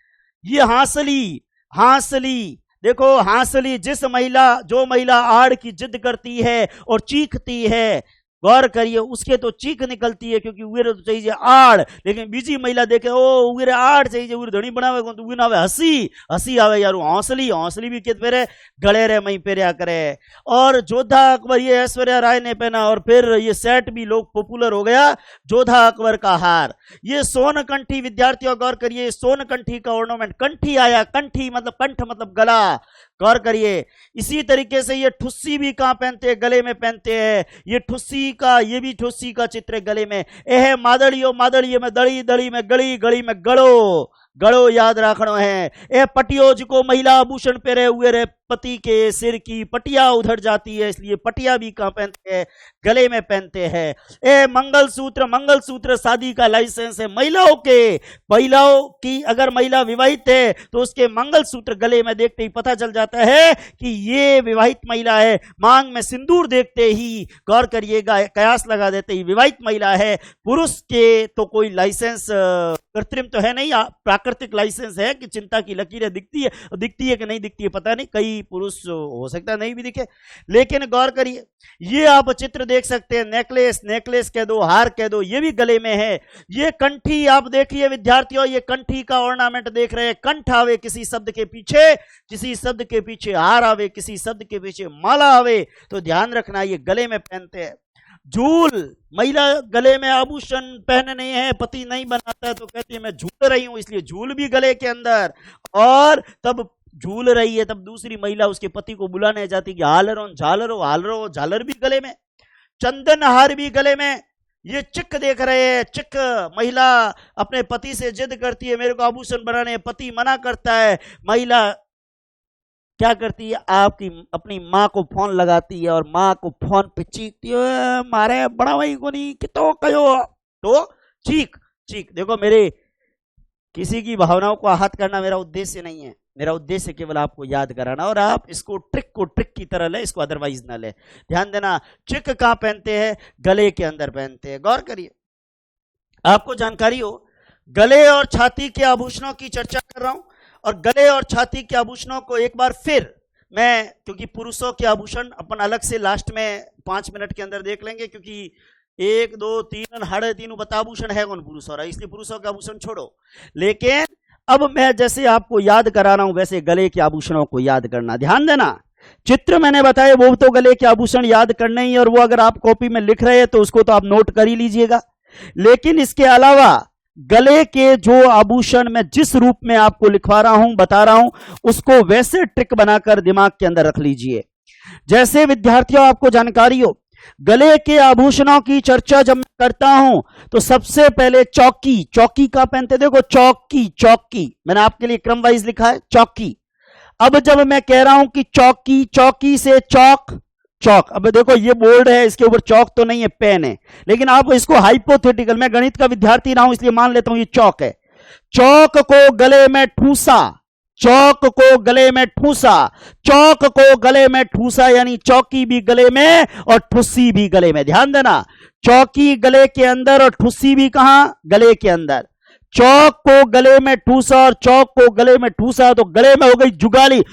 ये हांसली, हांसली देखो, हांसली जो महिला आड़ की जिद करती है और चीखती है, गौर करिए, उसके तो चीख निकलती है क्योंकि उरे तो चाहिए आड़, लेकिन बीजी महिला देखे ओ उरे आड़ चाहिए, उरे धनी बनावे तो उरे आवे हंसी, हंसी आवे यार। हौसली, हौसली भी कित पेरे गले रे मई पेरिया करे। और जोधा अकबर ये ऐश्वर्या राय ने पहना, और फिर ये सेट भी लोग पॉपुलर हो गया, जोधा अकबर का हार। ये सोन कंठी, विद्यार्थियों गौर करिए, सोन कंठी का ऑर्नामेंट, कंठी आया, कंठी मतलब कंठ मतलब गला, गौर करिए। इसी तरीके से ये ठुस्सी भी कहां पहनते हैं? गले में पहनते हैं। ये ठुस्सी का, ये भी ठुस्सी का चित्र है गले में। एह मादड़ियो, मादड़ियो में दड़ी, दड़ी में गड़ी, गड़ी में गड़ो, गड़ो याद रखना है। ए पटियो, जिको महिला आभूषण पहरे हुए रे, पति के सिर की पटिया उधर जाती है, इसलिए पटिया भी कहां पहनते हैं? गले में पहनते हैं। ए मंगलसूत्र, मंगलसूत्र शादी का लाइसेंस है महिलाओं के। महिलाओं की, अगर महिला विवाहित है तो उसके मंगलसूत्र गले में देखते ही पता चल जाता है कि ये विवाहित महिला है। मांग में सिंदूर देखते ही, गौर करिएगा, कयास लगा देते ही विवाहित महिला है। पुरुष के तो कोई लाइसेंस कृत्रिम तो है नहीं, प्राकृतिक लाइसेंस है कि चिंता की लकीरें दिखती है कि नहीं दिखती है पता नहीं, कई पुरुष हो सकता है नहीं भी दिखे, लेकिन गौर करिए ये आप चित्र देख सकते हैं। नेकलेस, नेकलेस कह दो, हार कह दो, ये भी गले में है। ये कंठी आप देखिए विद्यार्थियों, ये कंठी का ऑर्नामेंट देख रहे हैं। कंठ आवे किसी शब्द के पीछे, किसी शब्द के पीछे हार आवे, किसी शब्द के पीछे माला आवे, तो ध्यान रखना ये गले में पहनते हैं। झूल, महिला गले में आभूषण पहनने हैं, पति नहीं बनाता है तो कहती है मैं झूल रही हूं, इसलिए झूल भी गले के अंदर। और तब झूल रही है तब दूसरी महिला उसके पति को बुलाने जाती कि हालरो झालरो, हालरो झालर भी गले में, चंदन हार भी गले में। ये चिक देख रहे हैं, चिक महिला अपने पति से जिद करती है मेरे को आभूषण बनाने, पति मना करता है। महिला क्या करती है? आपकी अपनी माँ को फोन लगाती है और माँ को फोन पे चीखती है, मारे बड़ा भाई को नहीं कितो कहो, तो चीख चीख। देखो मेरे किसी की भावनाओं को आहत करना मेरा उद्देश्य नहीं है, मेरा उद्देश्य केवल आपको याद कराना, और आप इसको ट्रिक की तरह ले, इसको अदरवाइज ना ले। ध्यान देना, चिक कहां पहनते हैं? गले के अंदर पहनते हैं। गौर करिए, आपको जानकारी हो, गले और छाती के आभूषणों की चर्चा कर रहा हूं, और गले और छाती के आभूषणों को एक बार फिर मैं, क्योंकि पुरुषों के आभूषण अपन अलग से लास्ट में 5 मिनट के अंदर देख लेंगे, क्योंकि 1 2 3 साढ़े 3 बता आभूषण है कौन पुरुष हो रहा है, इसलिए पुरुषों के आभूषण छोड़ो। लेकिन अब मैं जैसे आपको याद करा रहा हूं वैसे गले के आभूषणों को याद करना। ध्यान देना, चित्र मैंने बताए वो तो गले के आभूषण याद करने ही, और वो अगर आप कॉपी में लिख रहे हैं तो उसको तो आप नोट कर ही लीजिएगा। लेकिन इसके अलावा गले के जो आभूषण मैं जिस रूप में आपको लिखवा रहा हूं, बता रहा हूं, उसको वैसे ट्रिक बनाकर दिमाग के अंदर रख लीजिए। जैसे विद्यार्थियों आपको जानकारी हो, गले के आभूषणों की चर्चा जब मैं करता हूं तो सबसे पहले चौकी, चौकी का पहनते, देखो चौकी, चौकी मैंने आपके लिए क्रम वाइज लिखा है, चौकी। अब जब मैं कह रहा हूं कि चौकी, चौकी से चौक, चौक, अब देखो ये बोर्ड है, इसके ऊपर चौक तो नहीं है, पेन है, लेकिन आप इसको हाइपोथेटिकल, मैं गणित का विद्यार्थी ना हूं इसलिए मान लेता हूं ये चौक है। चौक को गले में ठूसा, चौक को गले में ठूसा, चौक को गले में ठूसा यानी चौकी भी गले में और ठुस्सी भी गले में। ध्यान देना, चौकी गले के अंदर और ठुस्सी भी कहां, गले के अंदर। चौक को गले में ठूसा और चौक को गले में ठूसा तो गले में हो गई जुगाली।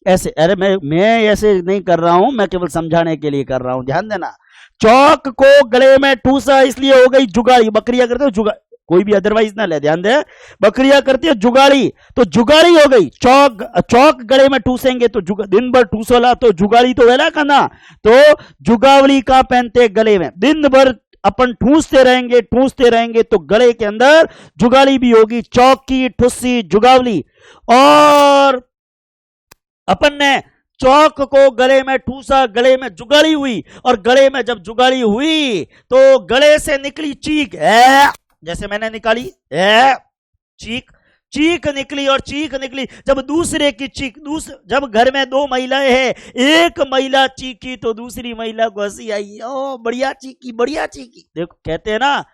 ऐसे, अरे मैं ऐसे नहीं कर रहा हूं, मैं केवल समझाने के लिए कर रहा हूं, ध्यान देना। चौक को गले में ठूसा इसलिए हो गई जुगाली। बकरियां करते हो जुगाली, कोई भी अदरवाइज ना ले, ध्यान दे, बकरियां करती है जुगाड़ी, तो जुगाड़ी हो गई। चौक गले में ठूसेंगे तो दिन भर ठूसोला तो जुगाड़ी तो वेला करना, तो जुगावली का पहनते गले में। दिन भर अपन ठूसते रहेंगे तो गले के अंदर जुगाली भी होगी। चौकी, ठुस्सी, जुगावली। और अपन ने चौक को गले में ठूसा, गले में जुगाड़ी हुई, और गले में जब जुगाड़ी हुई तो गले से निकली चीख, जैसे मैंने निकाली चीख, चीख निकली। और चीख निकली जब दूसरे की चीख, जब घर में दो महिलाएं हैं, एक महिला चीखी तो दूसरी महिला को हंसी आई, ओ बढ़िया चीखी, बढ़िया चीखी। देखो कहते हैं ना,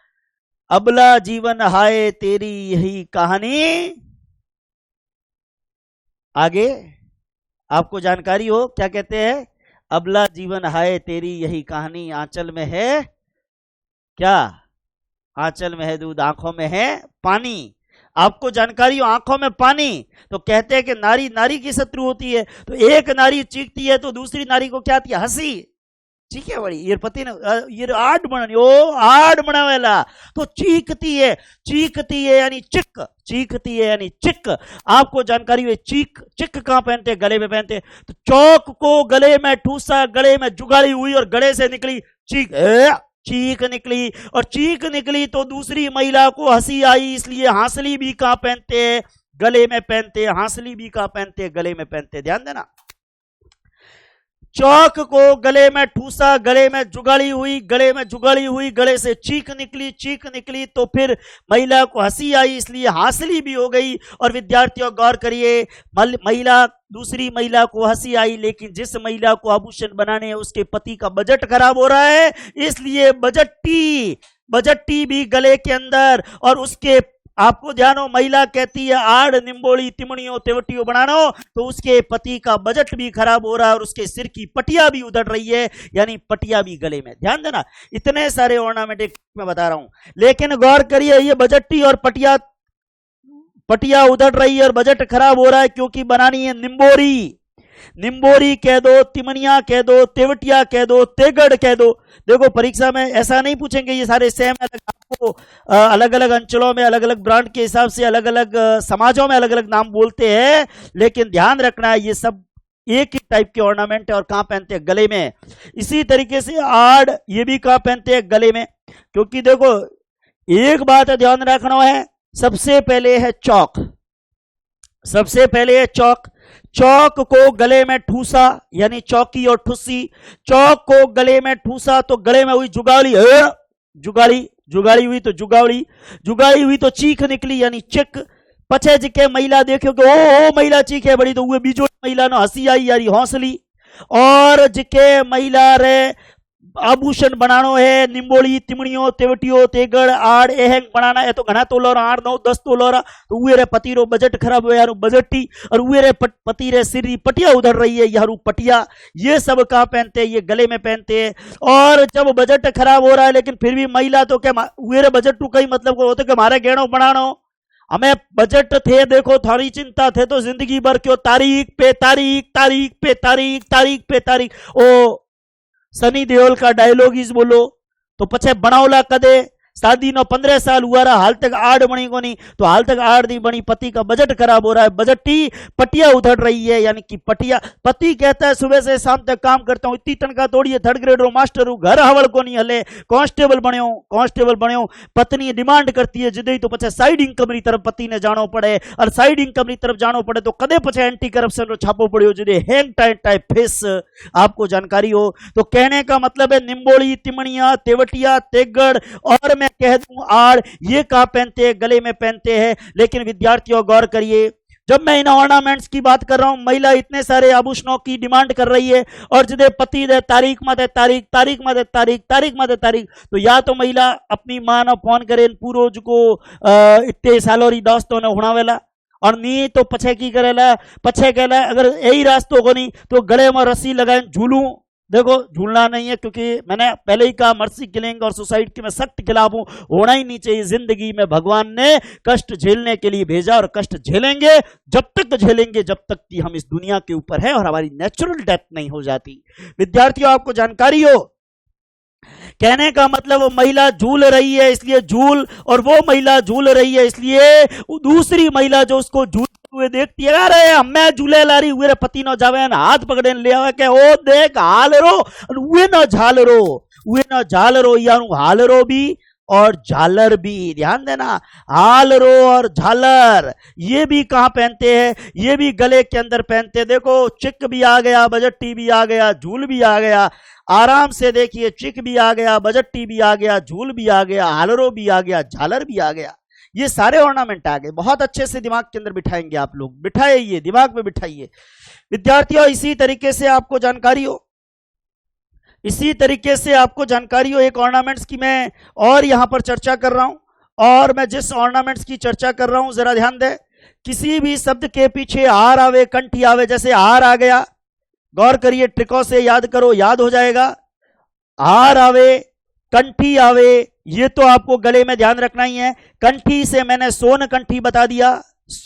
अबला जीवन हाय तेरी यही कहानी। आगे आपको जानकारी हो क्या कहते हैं, अबला जीवन हाय तेरी यही कहानी, आंचल में है क्या, आंचल में है दूध, आंखों में है पानी। आपको जानकारी हो आंखों में पानी, तो कहते हैं कि नारी नारी की शत्रु होती है। तो एक नारी चीखती है तो दूसरी नारी को क्या आती है, हंसी। ठीक है बड़ी, ये पति ने ये आड़ बना, ओ आड़ बनावेला, तो चीखती है यानी चिक, चीखती है यानी चिक। आपको जानकारी है चीख, चिक कहां पहनते हैं, गले में पहनते हैं। तो चौक को गले में ठूसा, गले में जुगाड़ी हुई और गले से निकली चीख, चीख निकली। और चीख निकली तो दूसरी महिला को हंसी आई, इसलिए हांसली भी कहां पहनते हैं, गले में पहनते हैं। हांसली भी कहां पहनते हैं, गले में पहनते हैं। ध्यान देना, चौक को गले में ठूसा, गले में जुगाड़ी हुई, गले में जुगाड़ी हुई, गले से चीख निकली तो फिर महिला को हंसी आई, इसलिए हांसली भी हो गई। और विद्यार्थियों गौर करिए, महिला, दूसरी महिला को हंसी आई, लेकिन जिस महिला को आभूषण बनाने है उसके पति का बजट खराब हो रहा है, इसलिए बजट्टी भी गले के अंदर। और उसके, आपको ध्यान हो, महिला कहती है आड़ निम्बोली तिमड़ियों तेवटियों बनानो, तो उसके पति का बजट भी खराब हो रहा है और उसके सिर की पटिया भी उधड़ रही है, यानी पटिया भी गले में। ध्यान देना, इतने सारे ऑर्नामेंटिक मैं बता रहा हूं, लेकिन गौर करिए, ये बजट्टी और पटिया उधड़ रही है और बजट खराब हो रहा है क्योंकि बनानी है निम्बोरी कह दो, तिमनिया कह दो, तेवटिया कह दो, तेगड़ कह दो। देखो परीक्षा में ऐसा नहीं पूछेंगे ये सारे सेम, आपको अलग अलग अंचलों में अलग अलग ब्रांड के हिसाब से अलग अलग समाजों में अलग अलग नाम बोलते हैं, लेकिन ध्यान रखना है ये सब एक ही टाइप के ऑर्नामेंट है और कहां पहनते हैं, गले में। इसी तरीके से आड़, ये भी कहां पहनते हैं, गले में। क्योंकि देखो एक बात है ध्यान रखना है, सबसे पहले है चौक, चौक को गले में ठूसा यानी चौकी और ठुस्सी, चौक को गले में ठूसा तो गले में हुई जुगाड़ी हुई तो जुगाड़ी हुई तो चीख निकली यानी चिक। पछे जिके महिला देखो कि ओ महिला चीखे बड़ी, तो वे बीजो महिला ने हंसी आई यानी हौसली। और जिके महिला रे आभूषण बनानो है, निम्बोली तिमड़ियों तेवटियों तेगड़ आड़ एहंग बनाना है, तो घना तोलोरा 8 9 10 तोलोरा, तो उए रे पति रो बजट खराब हो यारू बजटी, और उए रे पति रे सिरी पटिया उधर रही है यारू पटिया। ये सब कहां पहनते हैं, ये गले में पहनते हैं। और जब बजट खराब हो रहा है लेकिन फिर भी महिला तो क्या उए रे बजट टू कई मतलब को होते कि हमारे गहनों बनानो, हमें बजट थे, देखो थारी चिंता थे तो जिंदगी भर क्यों तारीख पे तारीख। ओ सनी देओल का डायलॉग इस बोलो तो पछे बनावला कदे शादी नो 15 साल हुआ रहा, हाल तक आड़ बनी को नहीं, तो हाल तक आड़ नहीं बनी, पति का बजट खराब हो रहा है, बजटी पटिया उधड़ रही है यानी कि पटिया। पति कहता है सुबह से शाम तक काम करता हूं, इतनी तनख्वाह तोड़ी है, 3rd ग्रेड रो मास्टर हूं, घर हवल को नहीं हले, कांस्टेबल बन्यो। पत्नी डिमांड करती है जिदे तो पछे साइड इनकम री तरफ पति ने जानो पड़े, और साइड इनकम री तरफ जानो पड़े तो कदे पछे एंटी करप्शन रो छापो पड़ियो जिदे हैंग टाइप फेस। आपको जानकारी हो तो कहने का मतलब है निम्बोली तिमणिया तेवटिया तेगड़ और मैं कह दूं आड़, ये कहां पहनते हैं, गले में पहनते हैं। लेकिन विद्यार्थियों गौर करिए, जब मैं इन ऑर्नामेंट्स की बात कर रहा हूं, महिला इतने सारे आभूषणों की डिमांड कर रही है और जिदे पति दे तारीख में तारीख, तो या तो महिला अपनी मां ने फोन करे पूरोज को इतने सालों री दोस्तों ने हुणावेला, और नी तो पछे की करेला, पछे कहला अगर यही रास्तों को नहीं तो गले में रस्सी लगाए झूलूं। देखो झूलना नहीं है, क्योंकि मैंने पहले ही कहा मर्सी किलिंग और सुसाइड के मैं सख्त खिलाफ हूं, होना ही नहीं चाहिए। जिंदगी में भगवान ने कष्ट झेलने के लिए भेजा और कष्ट झेलेंगे, जब तक झेलेंगे जब तक कि हम इस दुनिया के ऊपर है और हमारी नेचुरल डेथ नहीं हो जाती। विद्यार्थियों आपको जानकारी हो, कहने का मतलब वो महिला झूल रही है इसलिए झूल, और वो महिला झूल रही है इसलिए दूसरी महिला जो उसको झूलते हुए देखती है, अरे हमें झूले लारी हुए पति न जावे ना हाथ पकड़े ले आवे के ओ देख हाल रो वे न झाल रो, वे न झाल रो या हाल रो भी और झालर भी, ध्यान देना, हाल रो और झालर ये भी कहां पहनते हैं, ये भी गले के अंदर पहनते हैं। देखो चिक भी आ गया, बजट्टी भी आ गया, झूल भी आ गया, आराम से देखिए, चिक भी आ गया, बजट्टी भी आ गया, झूल भी आ गया, हालरो भी आ गया, झालर भी आ गया, ये सारे ऑर्नामेंट आ गए। बहुत अच्छे से दिमाग के अंदर बिठाएंगे आप लोग, बिठाइए दिमाग में बिठाइए विद्यार्थियों। इसी तरीके से आपको जानकारी हो, इसी तरीके से आपको जानकारी हो एक ऑर्नामेंट्स की मैं और यहां पर चर्चा कर रहा हूं, और मैं जिस ऑर्नामेंट्स की चर्चा कर रहा हूं जरा ध्यान दे, किसी भी शब्द के पीछे आर आवे, कंठी आवे, जैसे आर आ गया, गौर करिए, ट्रिकों से याद करो, याद हो जाएगा। आर आवे, कंठी आवे, ये तो आपको गले में ध्यान रखना ही है। कंठी से मैंने सोन कंठी बता दिया,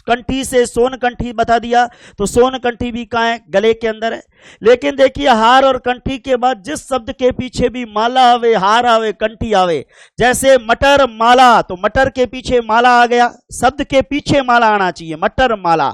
कंठी से सोन कंठी बता दिया, तो सोन कंठी भी कहां है, गले के अंदर है। लेकिन देखिए हार और कंठी के बाद जिस शब्द के पीछे भी माला आवे, हार आवे, कंठी आवे, जैसे मटर माला, तो मटर के पीछे माला आ गया, शब्द के पीछे माला आना चाहिए, मटर माला,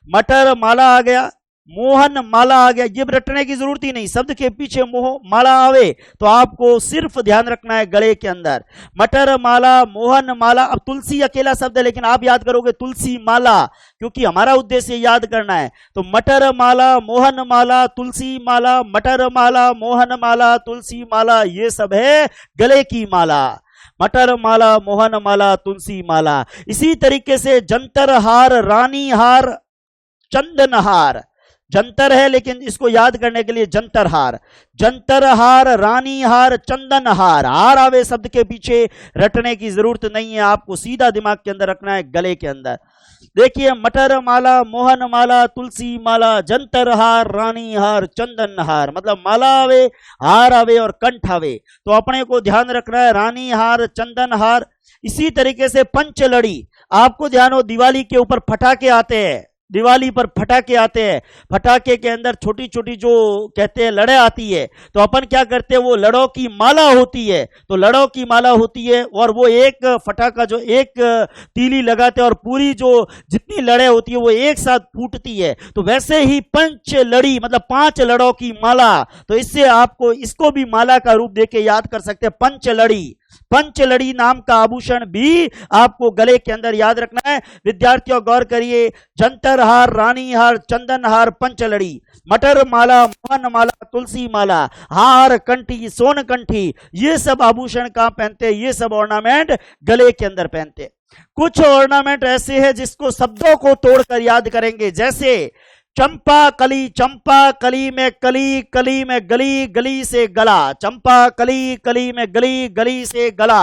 मटर माला आ गया, मोहन माला आ गया, ये रटने की जरूरत ही नहीं, शब्द के पीछे मोह माला आवे तो आपको सिर्फ ध्यान रखना है गले के अंदर, मटर माला, मोहन माला। अब तुलसी अकेला शब्द है, लेकिन आप याद करोगे तुलसी माला, क्योंकि हमारा उद्देश्य याद करना है। तो मटर माला, मोहन माला, तुलसी माला, मटर माला, मोहन माला, तुलसी माला, ये सब है गले की माला, मटर माला, मोहन माला, तुलसी माला। इसी तरीके से जंतर हार, रानी हार, चंदन हार, जंतर है लेकिन इसको याद करने के लिए जंतर हार, जंतर हार, रानी हार, चंदन हार, हार आवे शब्द के पीछे रटने की जरूरत नहीं है, आपको सीधा दिमाग के अंदर रखना है गले के अंदर। देखिए मटर माला, मोहन माला, तुलसी माला, जंतर हार, रानी हार, चंदन हार, मतलब माला आवे, हार आवे और कंठ आवे, तो अपने को ध्यान रखना है रानी हार, चंदन हार। इसी तरीके से पंचलड़ी, आपको ध्यान हो दिवाली के ऊपर फटाके आते हैं, दिवाली पर फटाके आते हैं, फटाके के अंदर छोटी छोटी जो कहते हैं लड़े आती है, तो अपन क्या करते हैं, वो लड़ों की माला होती है, तो लड़ों की माला होती है और वो एक फटाका जो एक तीली लगाते हैं और पूरी जो जितनी लड़े होती है वो एक साथ फूटती है। तो वैसे ही पंच लड़ी मतलब 5 लड़ों की माला, तो इससे आपको इसको भी माला का रूप देके याद कर सकते हैं, पंचलड़ी। पंचलड़ी नाम का आभूषण भी आपको गले के अंदर याद रखना है। विद्यार्थियों गौर करिए, जंतर हार, रानी हार, चंदन हार, पंचलड़ी, मटर माला, मोहन माला, तुलसी माला, हार, कंठी, सोन कंठी, ये सब आभूषण कहां पहनते हैं, ये सब ऑर्नामेंट गले के अंदर पहनते हैं। कुछ ऑर्नामेंट ऐसे हैं जिसको शब्दों को तोड़कर याद करेंगे, जैसे चंपा कली, चंपा कली में कली, कली में गली, गली से गला, चंपा कली, कली में गली, गली से गला,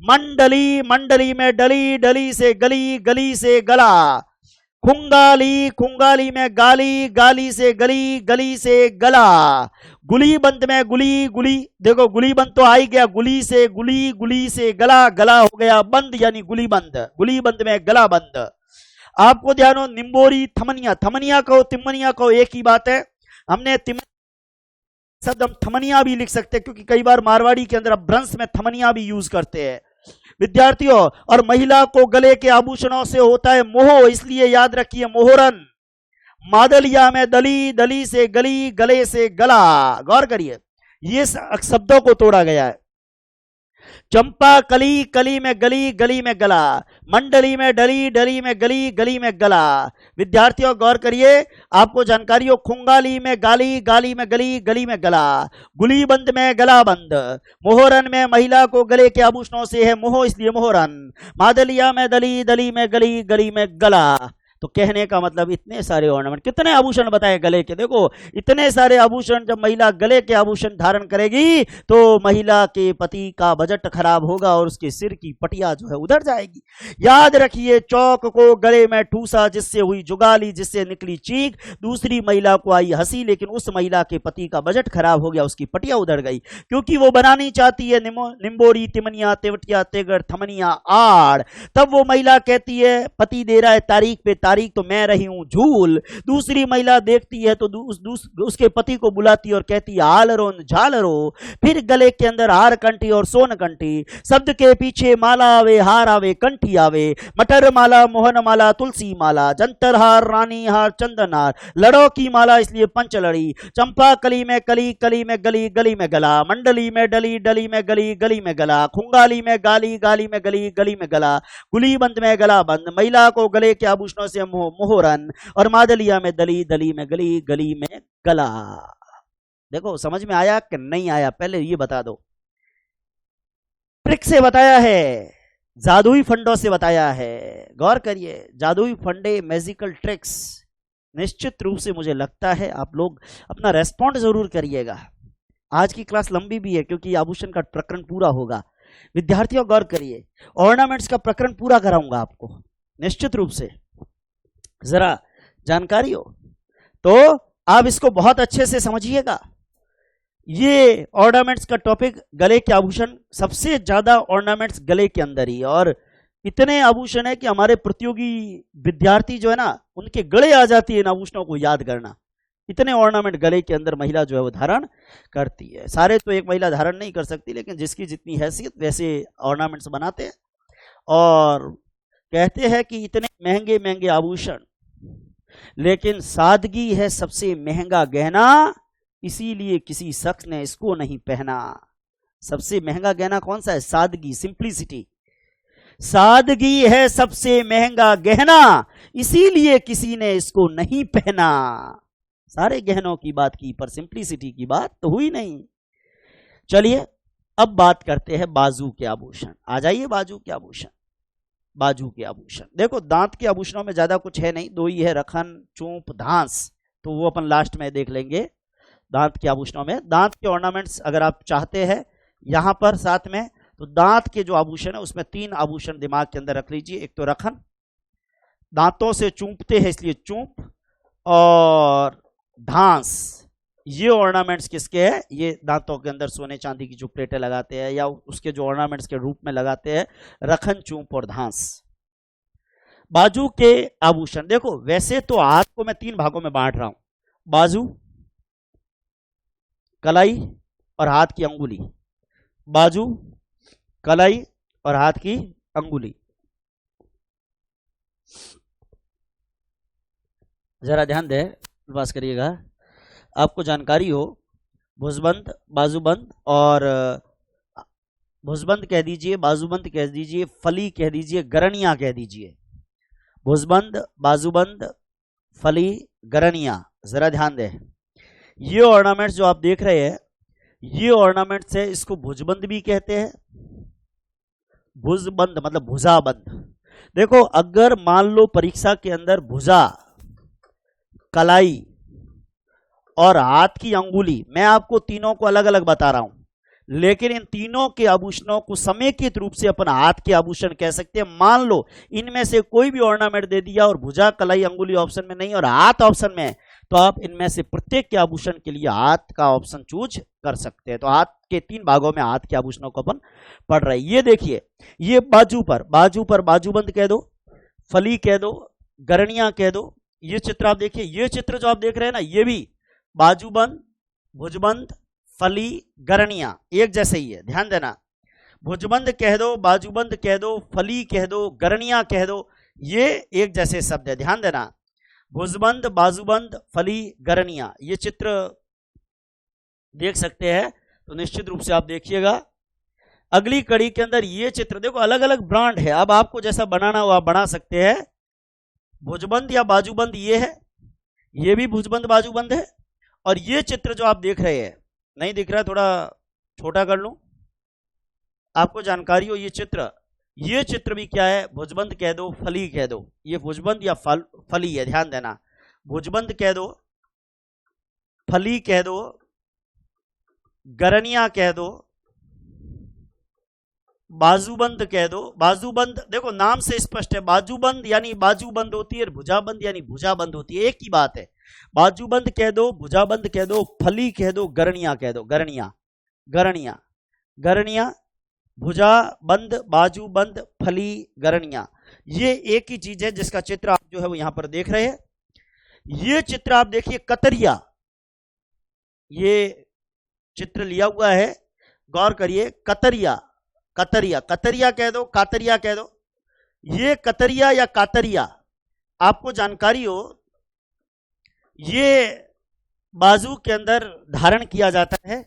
मंडली, मंडली में डली, डली से गली, गली से गला, खुंगाली, खुंगाली में गाली, गाली से गली, गली से गला, गुली बंद में गुली, गुली, देखो गुली बंद तो आ ही गया, गुली से गुली, गुली से गला, गला हो गया बंद, यानी गुली बंद, गुली बंद में गला बंद। आपको ध्यान हो निम्बोरी, थमनिया, थमनिया कहो तिमनिया कहो एक ही बात है, हमने शब्द हम थमनिया भी लिख सकते हैं, क्योंकि कई बार मारवाड़ी के अंदर भ्रंश में थमनिया भी यूज करते हैं विद्यार्थियों। और महिला को गले के आभूषणों से होता है मोह, इसलिए याद रखिए मोहरन, मादलिया में दली, दली से गली, गले से गला, गौर करिए ये शब्दों को तोड़ा गया है। चंपा कली, कली में गली, गली में गला, मंडली में डली, डली में गली, गली में गला। विद्यार्थियों गौर करिए, आपको जानकारी हो खुंगाली में गाली, गाली में गली, गली में गला, गुली बंद में गला बंद, मोहरन में महिला को गले के आभूषणों से है मोह, इसलिए मोहरन, मादलिया में दली, दली में गली, गली में गला। तो कहने का मतलब इतने सारे ऑर्नामेंट, कितने आभूषण बताए गले के, देखो इतने सारे आभूषण, जब महिला गले के आभूषण धारण करेगी तो महिला के पति का बजट खराब होगा और उसके सिर की पटिया जो है उधर जाएगी। याद रखिए, चौक को गले में ठूसा जिससे हुई जुगाली, जिससे निकली चीख, दूसरी महिला को आई हंसी, लेकिन उस महिला के पति का बजट खराब हो गया, उसकी पटिया उधर गई, क्योंकि वो बनानी चाहती है निम्बोरी तिमनिया तेवटिया तेगर थमनिया आड़। तब वो महिला कहती है, पति दे रहा है तारीख पे तारीख तो मैं रही हूं झूल। दूसरी महिला देखती है तो उसके पति को बुलाती और कहती है आलरो झालरो। फिर गले के अंदर हार कंठी और सोन कंठी, शब्द के पीछे माला आवे, हार आवे, कंठी आवे, मटर माला, मोहन माला, तुलसी माला, जंतर हार, रानी हार, चंदन हार, लड़ो की माला इसलिए पंच लड़ी, चंपा कली में कली, कली में गली, गली में गला, मंडली में डली, डली में गली, गली में गला, खुंगाली में गाली, गाली में गली, गली में गला, गुली बंद में गला बंद, महिला को गले के आभूषणों से मोहरन, और मादलिया में दली, दली में गली, गली में गला। देखो समझ में आया कि नहीं आया, पहले ये बता दो। ट्रिक से बताया है, जादुई फंडों से बताया है, गौर करिए, जादुई फंडे, मैजिकल ट्रिक्स। निश्चित रूप से मुझे लगता है आप लोग अपना रेस्पॉन्ड जरूर करिएगा। आज की क्लास लंबी भी है क्योंकि आभूषण का प्रकरण पूरा होगा। विद्यार्थियों गौर करिए, ऑर्नामेंट्स का प्रकरण पूरा कराऊंगा आपको निश्चित रूप से, जरा जानकारी हो तो आप इसको बहुत अच्छे से समझिएगा। ये ऑर्नामेंट्स का टॉपिक, गले के आभूषण, सबसे ज्यादा ऑर्नामेंट्स गले के अंदर ही, और इतने आभूषण है कि हमारे प्रतियोगी विद्यार्थी जो है ना, उनके गले आ जाती है इन आभूषणों को याद करना। इतने ऑर्नामेंट गले के अंदर महिला जो है वो धारण करती है। सारे तो एक महिला धारण नहीं कर सकती, लेकिन जिसकी जितनी हैसियत वैसे ऑर्नामेंट्स बनाते हैं। और कहते हैं कि इतने महंगे महंगे आभूषण, लेकिन सादगी है सबसे महंगा गहना, इसीलिए किसी शख्स ने इसको नहीं पहना। सबसे महंगा गहना कौन सा है? सादगी, सिंप्लिसिटी। सादगी है सबसे महंगा गहना, इसीलिए किसी ने इसको नहीं पहना। सारे गहनों की बात की पर सिंप्लिसिटी की बात तो हुई नहीं। चलिए अब बात करते हैं बाजू के आभूषण। आ जाइए बाजू के आभूषण। बाजू के आभूषण देखो, दांत के आभूषणों में ज्यादा कुछ है नहीं, दो ही है, रखन, चूंप, धांस, तो वो अपन लास्ट में देख लेंगे। दांत के आभूषणों में, दांत के ऑर्नामेंट्स अगर आप चाहते हैं यहां पर साथ में, तो दांत के जो आभूषण है उसमें तीन आभूषण दिमाग के अंदर रख लीजिए। एक तो रखन, दांतों से चूंपते हैं इसलिए चूंप, और धांस। ये ऑर्नामेंट्स किसके हैं? ये दांतों के अंदर सोने चांदी की जो प्लेटें लगाते हैं या उसके जो ऑर्नामेंट्स के रूप में लगाते हैं, रखन, चूंप और धांस। बाजू के आभूषण देखो, वैसे तो हाथ को मैं तीन भागों में बांट रहा हूं, बाजू, कलाई और हाथ की अंगुली। बाजू, कलाई और हाथ की अंगुली। जरा ध्यान दे, पास करिएगा, आपको जानकारी हो। भुजबंद, बाजूबंद, और भुजबंद कह दीजिए, बाजूबंद कह दीजिए, फली कह दीजिए, गरणिया कह दीजिए। भुजबंद, बाजूबंद, फली, गरणिया। जरा ध्यान दें, ये ऑर्नामेंट्स जो आप देख रहे हैं, ये ऑर्नामेंट्स है, इसको भुजबंद भी कहते हैं। भुजबंद मतलब भुजाबंद। देखो अगर मान लो परीक्षा के अंदर भुजा, कलाई और हाथ की अंगुली, मैं आपको तीनों को अलग अलग बता रहा हूं, लेकिन इन तीनों के आभूषणों को समेकित रूप से अपन हाथ के आभूषण कह सकते हैं। मान लो इनमें से कोई भी ऑर्नामेंट दे दिया और भुजा, कलाई, अंगुली ऑप्शन में नहीं और हाथ ऑप्शन में है, तो आप इनमें से प्रत्येक के आभूषण के लिए हाथ का ऑप्शन चूज कर सकते हैं। तो हाथ के तीन भागों में हाथ के आभूषणों को अपन पढ़ रहे हैं। ये देखिए, ये बाजू पर बाजूबंद कह दो, फली कह दो, गरणिया कह दो। ये चित्र आप देखिए, ये चित्र जो आप देख रहे हैं ना, ये भी बाजूबंद, भुजबंद, फली, गरणिया एक जैसे ही है, ध्यान देना। भुजबंद कह दो, बाजूबंद कह दो, फली कह दो, गरणिया कह दो, ये एक जैसे शब्द है, ध्यान देना। भुजबंद, बाजूबंद, फली, गरणिया, ये चित्र देख सकते हैं, तो निश्चित रूप से आप देखिएगा। अगली कड़ी के अंदर ये चित्र देखो, अलग अलग ब्रांड है, अब आपको जैसा बनाना हो आप बना सकते हैं। भुजबंद या बाजूबंद ये है, ये भी भुजबंद बाजूबंद है। और ये चित्र जो आप देख रहे हैं, नहीं दिख रहा है, थोड़ा छोटा कर लूं आपको जानकारी हो, ये चित्र ये चित्र भी क्या है, भुजबंद कह दो, फली कह दो, ये भुजबंद या फली है, ध्यान देना, भुजबंद कह दो, फली कह दो, गरनिया कह दो, बाजूबंद कह दो। बाजूबंद देखो नाम से स्पष्ट है, बाजूबंद यानी बाजूबंद होती है, भुजाबंद यानी भुजाबंद होती है, एक ही बात है। बाजूबंद कह दो, भुजाबंद कह दो, फली कह दो, गरनिया कह दो, गरनिया गरनिया गरनिया, भुजा बंद, बाजू बंद, फली, गरनिया, ये एक ही चीज है जिसका चित्र आप जो है वो यहां पर देख रहे हैं। ये चित्र आप देखिए, कतरिया, ये चित्र लिया हुआ है, गौर करिए, कतरिया, कतरिया, कतरिया कह दो, कातरिया कह दो, ये कतरिया या कातरिया, आपको जानकारी हो, ये बाजू के अंदर धारण किया जाता है।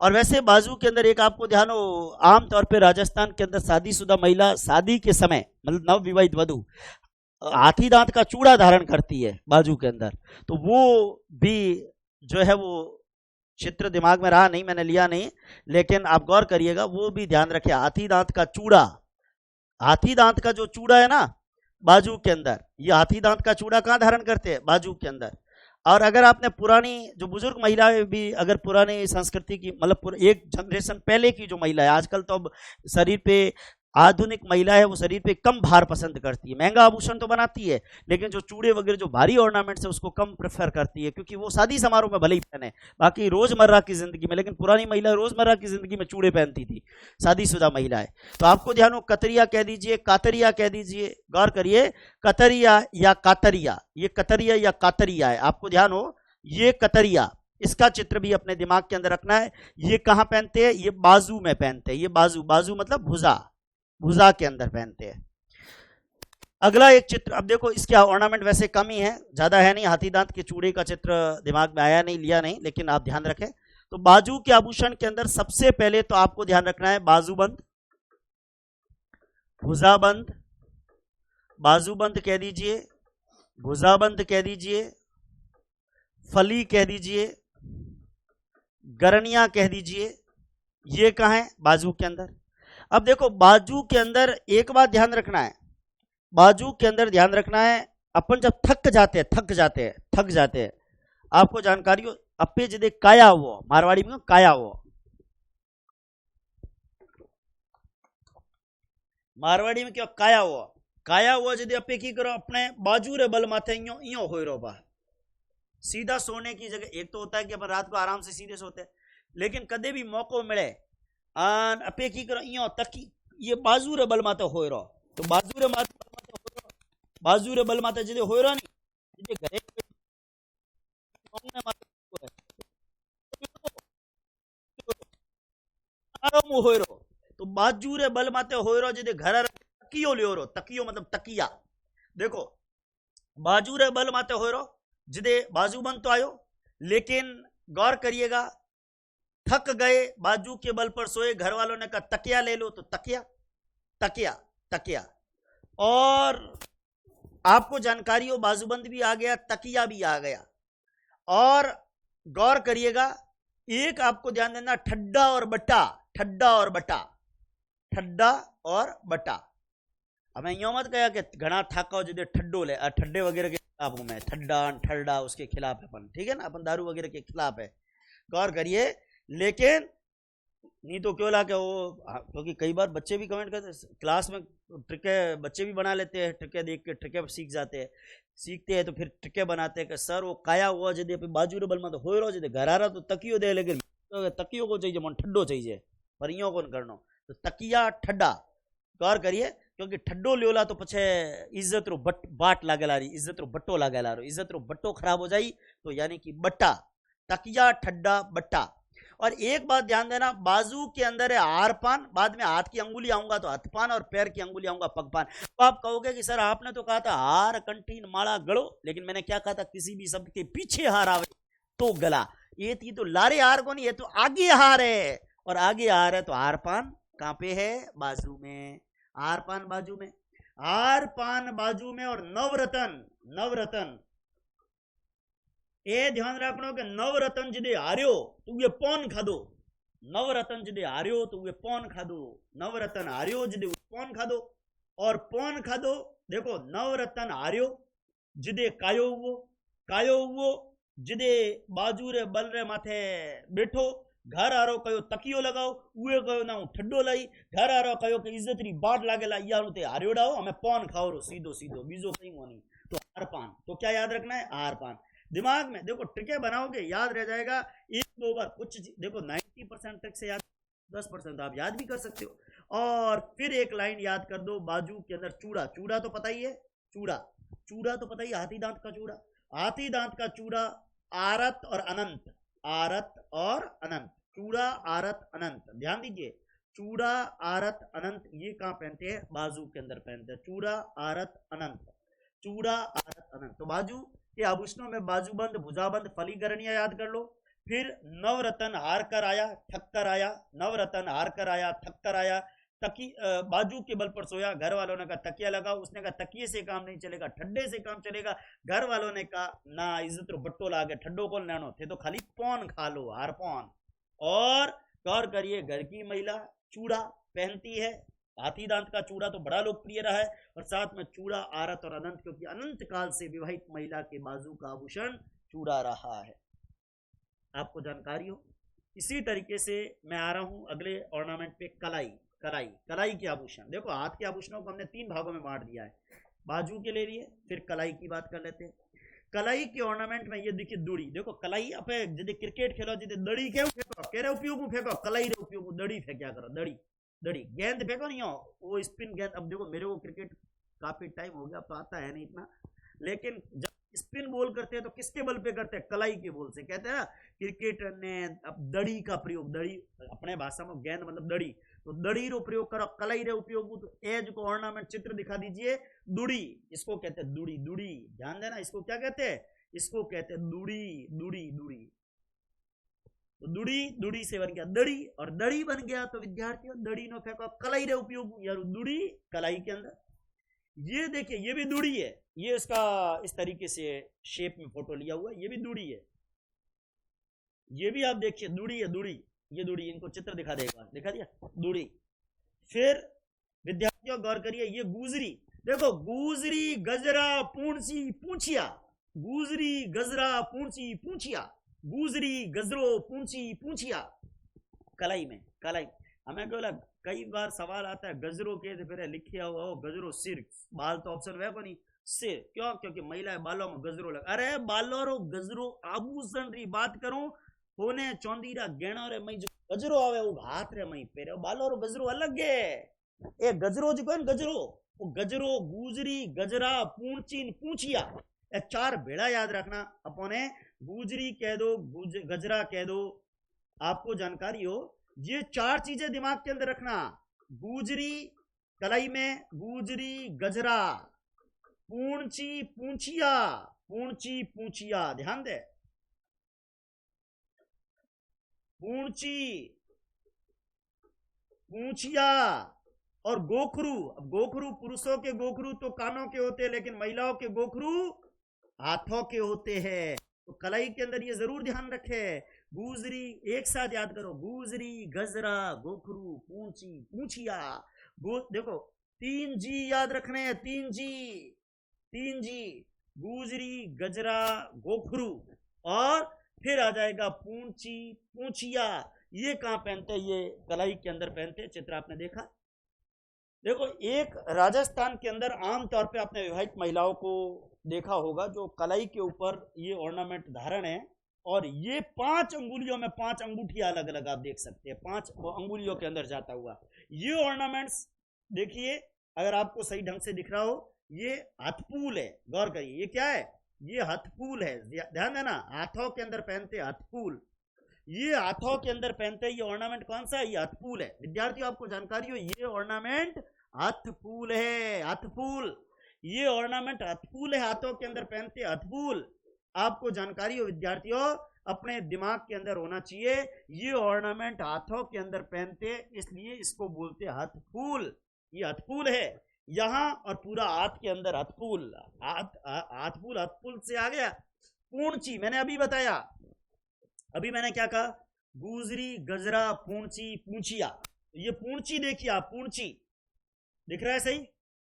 और वैसे बाजू के अंदर एक आपको ध्यान हो, आमतौर पे राजस्थान के अंदर शादीशुदा महिला शादी के समय, मतलब नव विवाहित वधु, हाथी दांत का चूड़ा धारण करती है बाजू के अंदर, तो वो भी जो है वो चित्र दिमाग में रहा नहीं, मैंने लिया नहीं, लेकिन आप गौर करिएगा, वो भी ध्यान रखें, हाथी दांत का चूड़ा, हाथी दांत का जो चूड़ा है ना बाजू के अंदर, ये हाथी दांत का चूड़ा कहाँ धारण करते हैं, बाजू के अंदर। और अगर आपने पुरानी जो बुजुर्ग महिलाएं भी, अगर पुरानी संस्कृति की, मतलब एक जनरेशन पहले की जो महिला है, आजकल तो अब शरीर पे आधुनिक महिला है, वो शरीर पे कम भार पसंद करती है, महंगा आभूषण तो बनाती है, लेकिन जो चूड़े वगैरह जो भारी ऑर्नामेंट्स है उसको कम प्रेफर करती है, क्योंकि वो शादी समारोह में भले ही पहने, बाकी रोजमर्रा की जिंदगी में, लेकिन पुरानी महिला रोजमर्रा की जिंदगी में चूड़े पहनती थी, शादीशुदा महिला है। तो आपको ध्यान हो, कतरिया कह दीजिए, कातरिया कह दीजिए, गौर करिए, कतरिया या कातरिया, ये कतरिया या कातरिया है, आपको ध्यान हो, ये कतरिया, इसका चित्र भी अपने दिमाग के अंदर रखना है। ये कहां पहनते हैं, ये बाजू में पहनते हैं, ये बाजू, बाजू मतलब भुजा, भुजा के अंदर पहनते हैं। अगला एक चित्र, अब देखो इसके ऑर्नामेंट वैसे कम ही है, ज्यादा है नहीं, हाथी दांत के चूड़े का चित्र दिमाग में आया नहीं, लिया नहीं, लेकिन आप ध्यान रखें। तो बाजू के आभूषण के अंदर सबसे पहले तो आपको ध्यान रखना है, बाजूबंद, भुजाबंद, बाजूबंद कह दीजिए, भुजाबंद कह दीजिए, फली कह दीजिए, गरनिया कह दीजिए, ये कहां है, बाजू के अंदर। अब देखो बाजू के अंदर एक बात ध्यान रखना है, बाजू के अंदर ध्यान रखना है, अपन जब थक जाते हैं, आपको जानकारी हो, अपे जदे काया हुआ, मारवाड़ी में काया हुआ, मारवाड़ी में क्या काया हुआ जदे अपे की करो, अपने बाजू रे बल माथे इयो इयो होय रो बा, सीधा सोने की जगह, एक तो होता है कि अपन रात को आराम से सीधे सोते हैं, लेकिन कदे भी मौको मिले अपे की करो इयो तकी, ये बाजू रे बल माते होय रो, तो बाजू रे बल माते जदे होय रो नहीं, जदे घरे होय रो, तो बाजू रे बल माते होय रो, जदे घर तकियो लियो रो, तकियो मतलब तकिया, देखो बाजू रे बल माते होय रो, जदे बाजूबंद तो आयो, लेकिन गौर करिएगा, थक गए, बाजू के बल पर सोए, घर वालों ने कहा तकिया ले लो, तो तकिया तकिया तकिया, और आपको जानकारी हो बाजूबंद भी आ गया, तकिया भी आ गया। और गौर करिएगा, एक आपको ध्यान देना, ठड्डा और बट्टा, ठड्डा और बट्टा, ठड्डा और बट्टा। हमें यो मत कहा कि घना थाका हो जदे ठड्डो ले, ठड्डे वगैरह के खिलाफ हूं मैं, ठड्डा ठड्डा उसके खिलाफ है अपन, ठीक है ना, अपन दारू वगैरह के खिलाफ है, गौर करिए। लेकिन नहीं तो क्यों ला के वो, क्योंकि कई बार बच्चे भी कमेंट करते, क्लास में ट्रिके बच्चे भी बना लेते हैं, ट्रिके देख के ट्रिके सीख जाते हैं, सीखते हैं तो फिर ट्रिके बनाते हैं कि सर वो काया हुआ जदे बाजू रे बल में तो हो रहा जदे घर आ रहा तो तकियो दे, लेकिन तकियो को चाहिए, मन ठड्डो चाहिए, पर इं कौन करनो, तो तकिया ठड्डा, गौर करिए, क्योंकि ठड्डो लियोला तो पछे इज्जत रो बाट लागेला रही, इज्जत रो बट्टो लागेला रो, इज्जत रो बट्टो खराब हो जाई, तो यानी कि बट्टा, तकिया ठड्डा बट्टा। और एक बात ध्यान देना, बाजू के अंदर है हार पान, बाद में हाथ की अंगुली आऊंगा तो हाथ पान, और पैर की अंगुली आऊंगा पग पान। तो आप कहोगे कि सर आपने तो कहा था हार कंठीन माला गलो, लेकिन मैंने क्या कहा था, किसी भी शब्द के पीछे हार आवे तो गला, ये थी तो लारे हार को नहीं, ये तो आगे हार है, और आगे हार है तो हार पान कहां पे है, बाजू में, हार पान बाजू में, हार पान बाजू में। और नवरतन, नवरतन ए ध्यान रखना कि नवरतन जदे हार्यो तो वे पौन खादो, नवरतन जदे हार्यो तो वे पौन खादो, नवरतन हार्यो जदे पौन खाधो और पौन खाधो। देखो नवरतन हार्यो जिदे कायो हुओ जिदे बाजू रे बल रे माथे बैठो। घर आरो कयो तकियो लगाओ उए कयो ना ठड्डो लाई। घर आरो कयो कि इज्जत री बाट लागेला यारू ते हार्योड़ाओ हमें पौन खाओ रो सीधो सीधो बीजो कहीं होनी। तो हार पान तो क्या याद रखना है, हार पान। दिमाग में देखो ट्रिके बनाओगे याद रह जाएगा। एक दो बार कुछ देखो 90% ट्रिक से याद, 10% आप याद भी कर सकते हो। और फिर एक लाइन याद कर दो, बाजू के अंदर चूड़ा, चूड़ा तो पता ही है, चूड़ा चूड़ा तो पता ही, हाथी दांत का चूड़ा, हाथी दांत का चूड़ा। आरत और अनंत, आरत और अनंत, चूड़ा आरत अनंत, ध्यान दीजिए। चूड़ा आरत अनंत ये कहां पहनते हैं, बाजू के अंदर पहनते हैं। चूड़ा आरत अनंत, चूड़ा आरत अनंत। तो बाजू के आभूषणों में बाजूबंद, भुजाबंद, फलीकरणियां याद कर लो। फिर नवरतन हार कर आया थक कर आया, नवरतन हार कर आया थक कर आया। तकी बाजू के बल पर सोया, घर वालों ने कहा तकिया लगाओ, उसने कहा तकिए से काम नहीं चलेगा, ठड्डे से काम चलेगा। घर वालों ने कहा ना इज्जत रो बट्टो लागे, ठड्डो को लेनो थे तो खाली पौन खा लो, हार पौन। और गौर करिए घर की महिला चूड़ा पहनती है, हाथी दांत का चूड़ा तो बड़ा लोकप्रिय रहा है, और साथ में चूड़ा आरत और अनंत, क्योंकि अनंत काल से विवाहित महिला के बाजू का आभूषण चूड़ा रहा है। आपको जानकारी हो। इसी तरीके से मैं आ रहा हूं अगले ऑर्नामेंट पे, कलाई। कलाई, कलाई के आभूषण। देखो हाथ के आभूषणों को हमने 3 भागों में बांट दिया है, बाजू के ले लिए, फिर कलाई की बात कर लेते हैं। कलाई के ऑर्नामेंट में ये देखिए दुड़ी। देखो कलाई अपे जदे क्रिकेट खेलो जदे दड़ी के फेंको, केरे उपयोग फेंको, कलाई रे उपयोग दड़ी फेंक्या करो, दड़ी दड़ी। गेंद फेंको नहीं हो वो स्पिन गेंद। अब देखो मेरे को क्रिकेट काफी टाइम हो गया, अब तो आता है नहीं इतना, लेकिन जब स्पिन बॉल करते हैं तो किसके बल पे करते हैं, कलाई के बॉल से। कहते हैं क्रिकेटर ने अब दड़ी का प्रयोग, दड़ी अपने भाषा में गेंद मतलब दड़ी, तो दड़ी रो प्रयोग करो, कलाई रे उपयोग। तो एज को ऑर्नामेंट चित्र दिखा दीजिए, दुड़ी, इसको कहते हैं दुड़ी, दुड़ी ध्यान देना, इसको क्या कहते हैं, इसको कहते हैं दुड़ी, दुड़ी दुड़ी। तो दुड़ी, दुड़ी से बन गया दड़ी, और दड़ी बन गया तो विद्यार्थियों दड़ी नो फेंको, कलाई रे उपयोग यार दुड़ी कलाई के अंदर। ये देखिए ये भी दुड़ी है, ये इसका इस तरीके से शेप में फोटो लिया हुआ है, ये भी दुड़ी है, ये भी आप देखिए दुड़ी है, दुड़ी, ये दुड़ी। इनको चित्र दिखा देगा, दिखा दिया दुड़ी। फिर विद्यार्थियों गौर करिए, ये गुजरी। देखो गुजरी गजरा पूंछी पूंछिया, गुजरी गजरा पूंछी पूंछिया, गुजरी गजरो पूंछी पूंछिया। कलाई में, कलाई हमें बोला कई बार सवाल आता है गजरो के फिर लिखे हुआ हो गजरो सिर, बाल तो ऑप्शन वे को नहीं, सिर क्यों, क्योंकि महिला बालों में गजरो लगा। अरे बालों रो गजरो आभूषण री बात करूं, होने चौंदीरा गहना रे मई जो गजरो आवे वो हाथ रे मई पेरे, बालों रो गजरो अलग है। ए गजरो जो कौन गजरो, वो गजरो गुजरी गजरा पूंचीन पूंछिया, ए 4 भेड़ा याद रखना अपने। गुजरी कह दो, गजरा कह दो, आपको जानकारी हो। ये 4 चीजें दिमाग के अंदर रखना, गुजरी कलाई में, गुजरी गजरा, पूंची पूंछिया, पूंची पूंछिया, ध्यान दे, पूंची पूंछिया। और गोखरू, अब गोखरू पुरुषों के गोखरू तो कानों के होते हैं, लेकिन महिलाओं के गोखरू हाथों के होते हैं। तो कलाई के अंदर ये जरूर ध्यान रखे, गुजरी एक साथ याद करो, गुजरी गजरा गोखरू पूंची पूंछिया। देखो 3 जी याद रखने हैं, 3 जी, 3 जी, गुजरी गजरा गोखरू, और फिर आ जाएगा पूंची पूंछिया। ये कहां पहनते हैं, ये कलाई के अंदर पहनते हैं, चित्र आपने देखा। देखो एक राजस्थान के अंदर आमतौर पे आपने विवाहित महिलाओं को देखा होगा जो कलाई के ऊपर ये ऑर्नामेंट धारण है, और ये 5 अंगुलियों में 5 अंगूठियां अलग अलग आप देख सकते हैं, 5 अंगुलियों के अंदर जाता हुआ ये ऑर्नामेंट्स। देखिए अगर आपको सही ढंग से दिख रहा हो, ये हथफूल है, गौर करिए ये क्या है, ये हथफूल है, ध्यान देना, हाथों के अंदर पहनते हथफूल, ये हाथों के अंदर पहनते ये ऑर्नामेंट कौन सा है, ये हथफूल है। विद्यार्थियों आपको जानकारी हो, ये ऑर्नामेंट हथफूल है, हथफूल, ये ऑर्नामेंट हथफूल है, हाथों के अंदर पहनते हथफूल। आपको जानकारी हो विद्यार्थियों, अपने दिमाग के अंदर होना चाहिए, ये ऑर्नामेंट हाथों के अंदर पहनते इसलिए इसको बोलते हथफूल, ये हथफूल है यहां, और पूरा हाथ के अंदर हथफूल, हथफूल, हथफूल से आ गया पूंची। मैंने अभी बताया, अभी मैंने क्या कहा, गुजरी गजरा पूंची पूंछिया। ये पूंची देखिए आप, पूंची, दिख रहा है? सही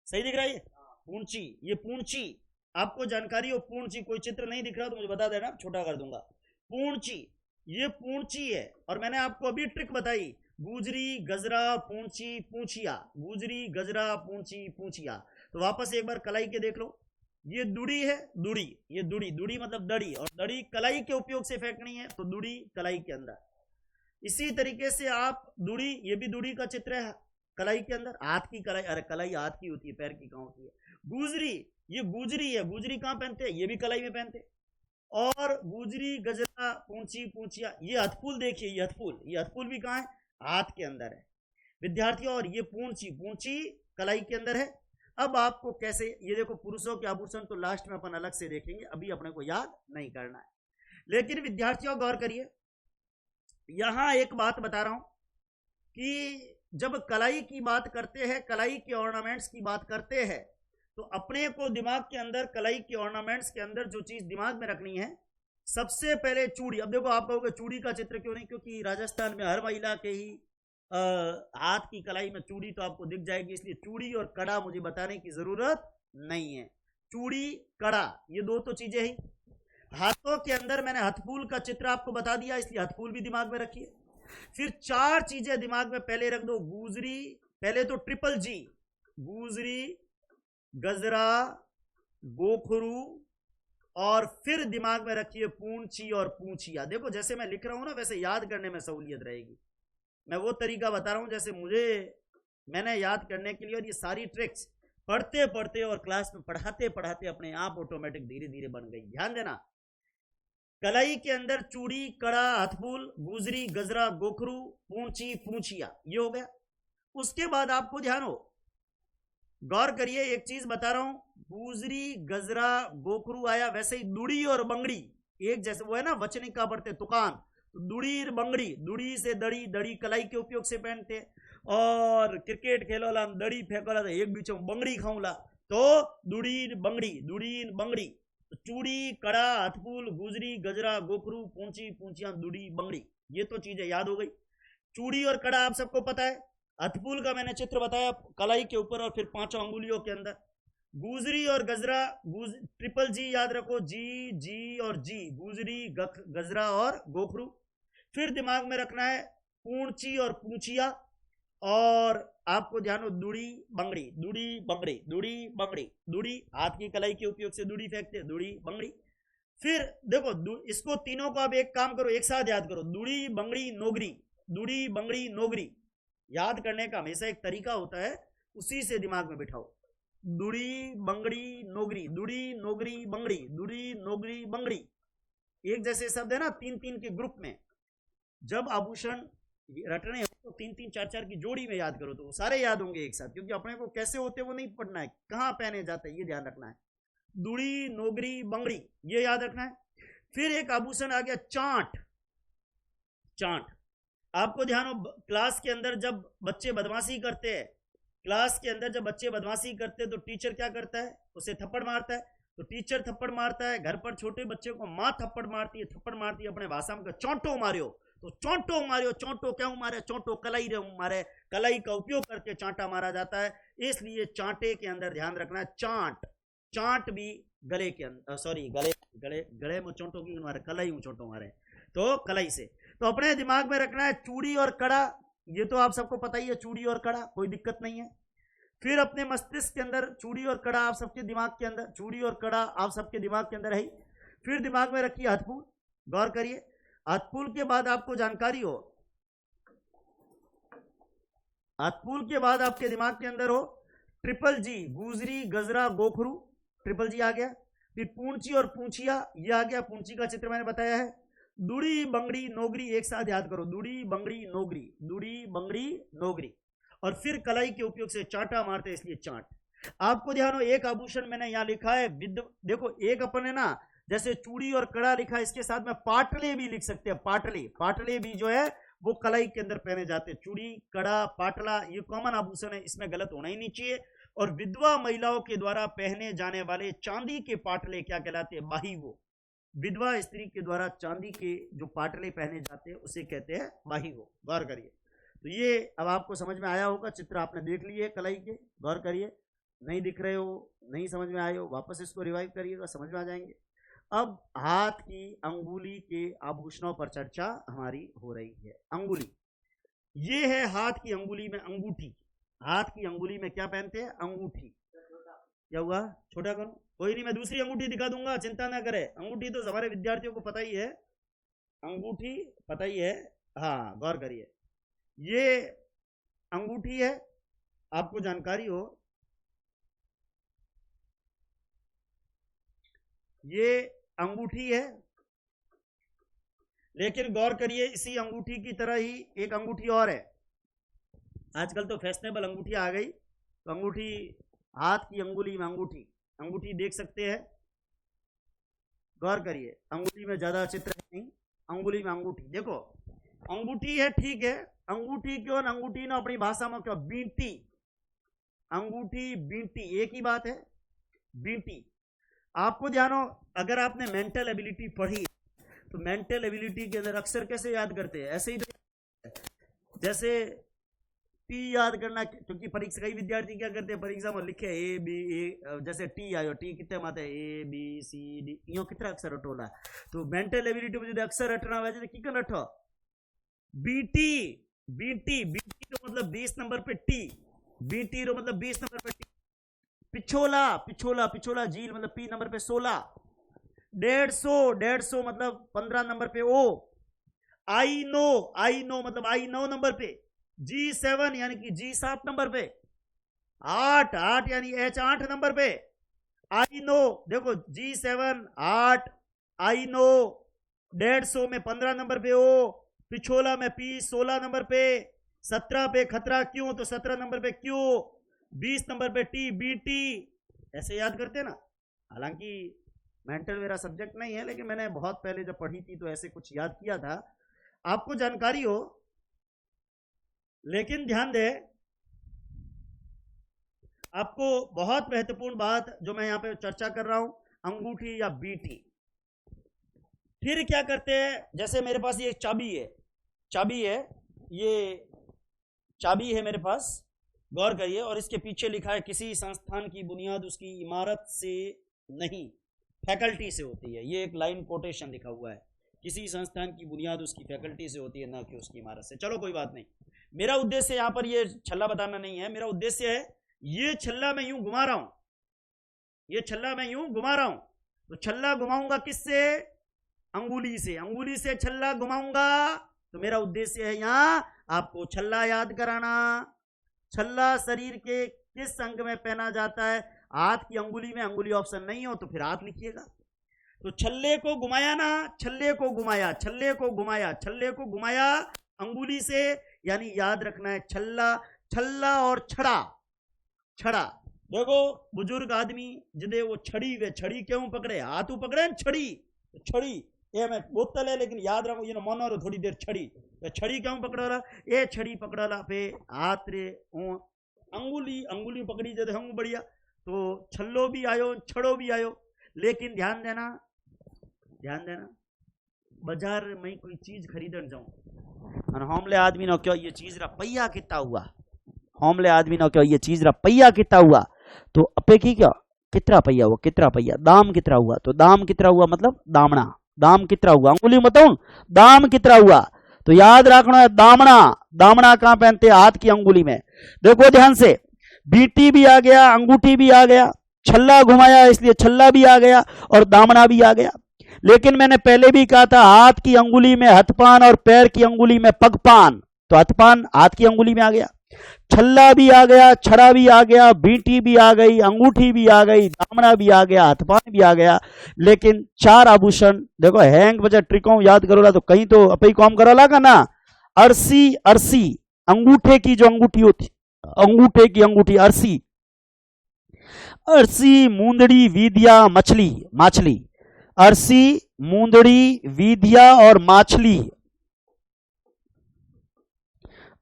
सही दिख रहा है ये पूंची, ये पूंची आपको जानकारी हो। पूंची कोई चित्र नहीं दिख रहा तो मुझे बता देना, छोटा कर दूंगा। पूंची, ये पूंची है। और मैंने आपको अभी ट्रिक बताई, गुजरी गजरा पूंची पूंछिया, गुजरी गजरा पूंची पूंछिया। तो वापस एक बार कलाई के देख लो, ये दुड़ी है, दुड़ी, ये दुड़ी, दुड़ी मतलब दड़ी, और दड़ी कलाई के उपयोग से फेंकनी है तो दुड़ी कलाई के अंदर। इसी तरीके से आप दुड़ी, ये भी दुड़ी का चित्र है कलाई के अंदर, हाथ की कलाई, अरे कलाई हाथ की होती है, पैर की कहां होती है? गुजरी, ये गुजरी है, गुजरी कहां पहनते हैं? ये भी कलाई में पहनते हैं। और गुजरी गजरा पूंची पूंचिया, ये हथफूल देखिए, ये हथफूल, ये हथफूल भी कहां है? हाथ के अंदर है विद्यार्थियों। और ये पूंची, पूंची कलाई के अंदर है। अब आपको कैसे, ये देखो पुरुषों के आभूषण तो लास्ट में अपन अलग से देखेंगे, अभी अपने को याद नहीं करना है। लेकिन विद्यार्थियों गौर करिए, यहां एक बात बता रहा हूं कि जब कलाई की बात करते हैं, कलाई के ऑर्नामेंट्स की बात करते हैं, तो अपने को दिमाग के अंदर कलाई के ऑर्नामेंट्स के अंदर जो चीज दिमाग में रखनी है, सबसे पहले चूड़ी। अब देखो आप कहोगे चूड़ी का चित्र क्यों नहीं, क्योंकि राजस्थान में हर महिला के ही हाथ की कलाई में चूड़ी तो आपको दिख जाएगी, इसलिए चूड़ी और कड़ा मुझे बताने की जरूरत नहीं है। चूड़ी कड़ा ये दो तो चीजें ही। हाथों के अंदर मैंने हथफूल का चित्र आपको बता दिया, इसलिए हथफूल भी दिमाग में रखिए। फिर चार चीजें दिमाग में पहले रख दो, गुजरी, पहले तो ट्रिपल जी, गुजरी गजरा गोखरू, और फिर दिमाग में रखिए पूंची और पूंछिया। देखो जैसे मैं लिख रहा हूं ना, वैसे याद करने में सहूलियत रहेगी। मैं वो तरीका बता रहा हूं जैसे मैंने याद करने के लिए, और ये सारी ट्रिक्स पढ़ते पढ़ते और क्लास में पढ़ाते पढ़ाते अपने आप ऑटोमेटिक धीरे धीरे बन गई। ध्यान देना, कलाई के अंदर चूड़ी कड़ा हथफूल गुजरी गजरा गोखरू पूंची पूंछिया, ये हो गया। उसके बाद आपको ध्यान हो, गौर करिए, एक चीज बता रहा हूं, गुजरी गजरा गोखरू आया, वैसे ही दुड़ी और बंगड़ी एक जैसे, वो है ना वचनिका पढ़ते तुकान, तो दुड़ी बंगड़ी, दुड़ी से दड़ी, दड़ी कलाई के उपयोग से पहनते। और क्रिकेट खेलो ला दड़ी फेंको ला, एक बीच में बंगड़ी खाऊला, तो दुड़ी बंगड़ी, दुड़ी बंगड़ी। तो चूड़ी कड़ा हथफूल गुजरी गजरा गोखरू पूंची पूंचिया दुड़ी बंगड़ी, ये तो चीजें याद हो गई। चूड़ी और कड़ा आप सबको पता है। हथफूल का मैंने चित्र बताया कलाई के ऊपर और फिर पांचों अंगुलियों के अंदर। गुजरी और गजरा, ट्रिपल जी याद रखो, जी जी और जी, गुजरी गजरा और गोखरू। फिर दिमाग में रखना है पूंची और पूंचिया, और आपको ध्यान हो दुड़ी बंगड़ी, दुड़ी बंगड़ी, दुड़ी बंगड़ी, दुड़ी हाथ की कलाई के उपयोग से दुड़ी फेंकते, दुड़ी बंगड़ी। फिर देखो इसको तीनों को आप एक काम करो, एक साथ याद करो, दुड़ी बंगड़ी नोगरी, दुड़ी बंगड़ी नोगरी। याद करने का हमेशा एक तरीका होता है, उसी से दिमाग में बिठाओ। दुड़ी बंगड़ी नोगरी, दुड़ी नोगरी बंगड़ी, दुड़ी नोगरी बंगड़ी, एक जैसे शब्द है ना, तीन तीन के ग्रुप में। जब आभूषण रटने हो तो तीन तीन चार चार की जोड़ी में याद करो, तो सारे याद होंगे एक साथ, क्योंकि अपने को कैसे होते वो नहीं पढ़ना है, कहां पहने जाते हैं ये ध्यान रखना है। दुड़ी नोगरी बंगड़ी ये याद रखना है। फिर एक आभूषण आ गया चांट, चांट। आपको ध्यान हो, क्लास के अंदर जब बच्चे बदमाशी करते हैं, क्लास के अंदर जब बच्चे बदमाशी करते हैं तो टीचर क्या करता है, उसे थप्पड़ मारता है। तो टीचर थप्पड़ मारता है, घर पर छोटे बच्चे को माँ थप्पड़ मारती है, थप्पड़ मारती है अपने भाषा में, चौंटो मारियो, तो चौंटो मारियो, चौंटो क्यों मारे, चौंटो कलाई रे मारे, कलाई का उपयोग करके चांटा मारा जाता है, इसलिए चांटे के अंदर ध्यान रखना है चांट। चांट भी गले के अंदर, सॉरी गले गले गले में चौंटो की मारे, कलाई में चौंटो मारे, तो कलाई से। तो अपने दिमाग में रखना है चूड़ी और कड़ा, ये तो आप सबको पता ही है, चूड़ी और कड़ा कोई दिक्कत नहीं है। फिर अपने मस्तिष्क के अंदर चूड़ी और कड़ा आप सबके दिमाग के अंदर, चूड़ी और कड़ा आप सबके दिमाग के अंदर है। फिर दिमाग में रखिए हथफूल, गौर करिए, हथफूल के बाद आपको जानकारी हो, हथफूल के बाद आपके दिमाग के अंदर हो ट्रिपल जी, गुजरी गजरा गोखरू, ट्रिपल जी आ गया। फिर पूंची और पूंछिया ये आ गया, पूंची का चित्र मैंने बताया है। दुड़ी बंगड़ी नोगरी एक साथ याद करो, दुड़ी बंगड़ी नोगरी, दुड़ी बंगड़ी नोगरी। और फिर कलाई के उपयोग से चांटा मारते हैं, इसलिए चांट। आपको ध्यान हो, एक आभूषण मैंने यहां लिखा है देखो एक अपन है ना, जैसे चूड़ी और कड़ा लिखा है, इसके साथ में पाटले भी लिख सकते हैं, पाटले, पाटले भी जो है वो कलाई के अंदर पहने जाते हैं। चूड़ी कड़ा पाटला ये कॉमन आभूषण है, इसमें गलत होना ही नहीं चाहिए। और विधवा महिलाओं के द्वारा पहने जाने वाले चांदी के पाटले क्या कहलाते हैं, बाहीवो। विधवा स्त्री के द्वारा चांदी के जो पाटले पहने जाते हैं उसे कहते हैं बाहीवो, गौर करिए। तो ये अब आपको समझ में आया होगा, चित्र आपने देख लिए कलाई के, गौर करिए, नहीं दिख रहे हो, नहीं समझ में आए हो, वापस इसको रिवाइव करिएगा, समझ में आ जाएंगे। अब हाथ की अंगुली के आभूषणों पर चर्चा हमारी हो रही है। अंगुली, ये है हाथ की अंगुली में अंगूठी। हाथ की अंगुली में क्या पहनते हैं? अंगूठी। क्या हुआ? छोटा करो, कोई नहीं, मैं दूसरी अंगूठी दिखा दूंगा, चिंता ना करे। अंगूठी तो हमारे विद्यार्थियों को पता ही है, अंगूठी पता ही है। हाँ, गौर करिए, ये अंगूठी है, आपको जानकारी हो, ये अंगूठी है। लेकिन गौर करिए, इसी अंगूठी की तरह ही एक अंगूठी और है। आजकल तो फैशनेबल अंगूठी आ गई, तो अंगूठी, हाथ की अंगुली में अंगूठी, अंगूठी देख सकते हैं, गौर करिए, अंगुली में ज्यादा चित्र नहीं, अंगुली में अंगूठी। देखो, अंगूठी है, ठीक है, अंगूठी क्यों, अंगूठी ना अपनी भाषा में क्यों, बींटी, अंगूठी बींटी एक ही बात है, बींटी। आपको ध्यान हो, अगर आपने मेंटल एबिलिटी पढ़ी तो मेंटल एबिलिटी के अंदर अक्सर कैसे याद करते हैं? ऐसे ही, जैसे टी याद करना, क्योंकि परीक्षा, कई विद्यार्थी क्या करते हैं, परीक्षा में लिखे ए बी ए, जैसे टी आयो, टी कितने माते हैं, ए बी सी डी, यो कितना अक्षर रटोला। तो मेंटल एबिलिटी में जो अक्षर रटना हुआ है, कितना रटो, बीटी, बीटी, बीटी तो मतलब 20 नंबर पे टी, बीटी रो मतलब 20 नंबर पे टी। पिछोला, पिछोला, पिछोला झील मतलब पी नंबर पे 16। 150, 150 मतलब 15 नंबर पे ओ। आई नो, आई नो मतलब आई 9 नंबर पे। G7 यानी कि जी 7 नंबर पे। 8, 8 यानी H 8 नंबर पे। आई नो, देखो G7 8, आई नो 150 में 15 नंबर पे ओ, पिछोला में पी 16 नंबर पे, 17 पे खतरा क्यों, तो 17 नंबर पे क्यों, 20 नंबर पे टी, बीटी। ऐसे याद करते ना। हालांकि मेंटल मेरा सब्जेक्ट नहीं है, लेकिन मैंने बहुत पहले जब पढ़ी थी तो ऐसे कुछ याद किया था, आपको जानकारी हो। लेकिन ध्यान दे, आपको बहुत महत्वपूर्ण बात जो मैं यहां पे चर्चा कर रहा हूं, अंगूठी या बीटी। फिर क्या करते हैं, जैसे मेरे पास ये चाबी है, चाबी है, ये चाबी है मेरे पास, गौर करिए, और इसके पीछे लिखा है किसी संस्थान की बुनियाद उसकी इमारत से नहीं फैकल्टी से होती है। ये एक लाइन कोटेशन लिखा हुआ है, किसी संस्थान की बुनियाद उसकी फैकल्टी से होती है, ना कि उसकी इमारत से। चलो कोई बात नहीं, मेरा उद्देश्य यहाँ पर ये छल्ला बताना नहीं है, मेरा उद्देश्य है ये छल्ला मैं यूं घुमा रहा हूं, ये छल्ला मैं यूं घुमा रहा हूं, तो छल्ला घुमाऊंगा किससे, अंगुली से, अंगुली से छल्ला घुमाऊंगा। तो मेरा उद्देश्य है यहां आपको छल्ला याद कराना। छल्ला शरीर के किस अंग में पहना जाता है? हाथ की अंगुली में। अंगुली ऑप्शन नहीं हो तो फिर हाथ लिखिएगा। तो छल्ले को घुमाया ना, छल्ले को घुमाया, छल्ले को घुमाया, छल्ले को घुमाया अंगुली से, यानी याद रखना है छल्ला, छल्ला और छड़ा, छड़ा। देखो बुजुर्ग आदमी जिदे वो छड़ी, वे छड़ी क्यों पकड़े, हाथ पकड़े न छड़ी, छड़ी ये मैं बोतल है, लेकिन याद रखो ये मनो रो थोड़ी देर छड़ी, छड़ी क्यों पकड़ा, ये छड़ी पकड़ा पे हाथ रे अंगुली, अंगुली पकड़ी जब हम बढ़िया, तो छल्लो भी आयो, छड़ो भी आयो। लेकिन ध्यान देना, ध्यान देना, बाजार में कोई चीज खरीदन जाऊं और होमले आदमी नो क्यों ये चीज रा पहिया कितना हुआ, होमले आदमी नो क्यों ये चीज रा पहिया कितना हुआ, तो अपे की क्या कितना पहिया हुआ, कितना पहिया, दाम कितना हुआ, तो दाम कितना हुआ मतलब दामना, दाम कितना हुआ, अंगुली बताऊं दाम कितना हुआ, तो याद रखना है दामना। दामना कहां पहनते हैं? हाथ की अंगुली में। देखो ध्यान से, बीटी भी आ गया, अंगूठी भी आ गया, छल्ला घुमाया इसलिए छल्ला भी आ गया और दामना भी आ गया। लेकिन मैंने पहले भी कहा था हाथ की अंगुली में हथपान और पैर की अंगुली में पगपान, तो हथपान हाथ की अंगुली में आ गया, छल्ला भी आ गया, छड़ा भी आ गया, बीटी भी आ गई, अंगूठी भी आ गई, दामना भी आ गया, हथपान भी आ गया। लेकिन 4 आभूषण देखो, हैंग बजा ट्रिकों याद करोला तो कहीं तो अपे ही काम करोला का ना। अरसी, अरसी अंगूठे की जो अंगूठी होती, अंगूठे की अंगूठी अरसी, अरसी मूंदड़ी विद्या मछली, माछली, अरसी मूंदड़ी विद्या और माछली,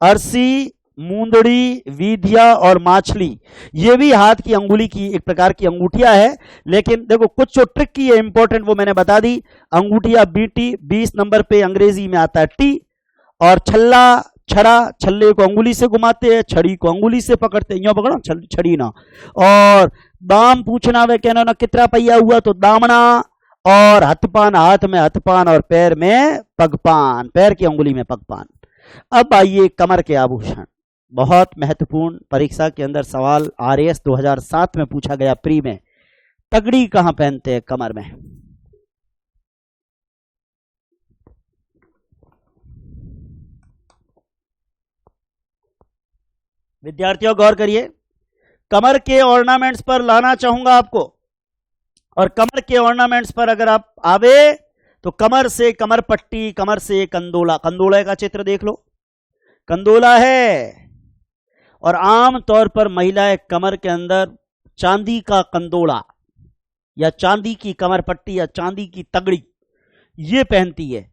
अरसी मूंदड़ी विद्या और माछली, ये भी हाथ की अंगुली की एक प्रकार की अंगूठियां है। लेकिन देखो कुछ जो ट्रिक की है इंपॉर्टेंट वो मैंने बता दी। अंगूठिया बीटी 20 नंबर पे अंग्रेजी में आता है टी, और छल्ला, छड़ा, छल्ले को अंगुली से घुमाते हैं, छड़ी को अंगुली से पकड़ते हैं, यूं पकड़ो छड़ी ना। और दाम पूछना वे कहना ना कितना पैया हुआ तो दामना, और हथपान, हाथ में हथपान और पैर में पगपान, पैर की अंगुली में पगपान। अब आइए कमर के आभूषण, बहुत महत्वपूर्ण परीक्षा के अंदर सवाल आरएएस 2007 में पूछा गया प्री में। तगड़ी कहां पहनते हैं? कमर में। विद्यार्थियों गौर करिए, कमर के ऑर्नामेंट्स पर लाना चाहूंगा आपको, और कमर के ऑर्नामेंट्स पर अगर आप आवे तो कमर से कमर पट्टी, कमर से कंदोला, कंदोला का चित्र देख लो, कंदोला है। और आम तौर पर महिलाएं कमर के अंदर चांदी का कंदोला या चांदी की कमर पट्टी या चांदी की तगड़ी ये पहनती है।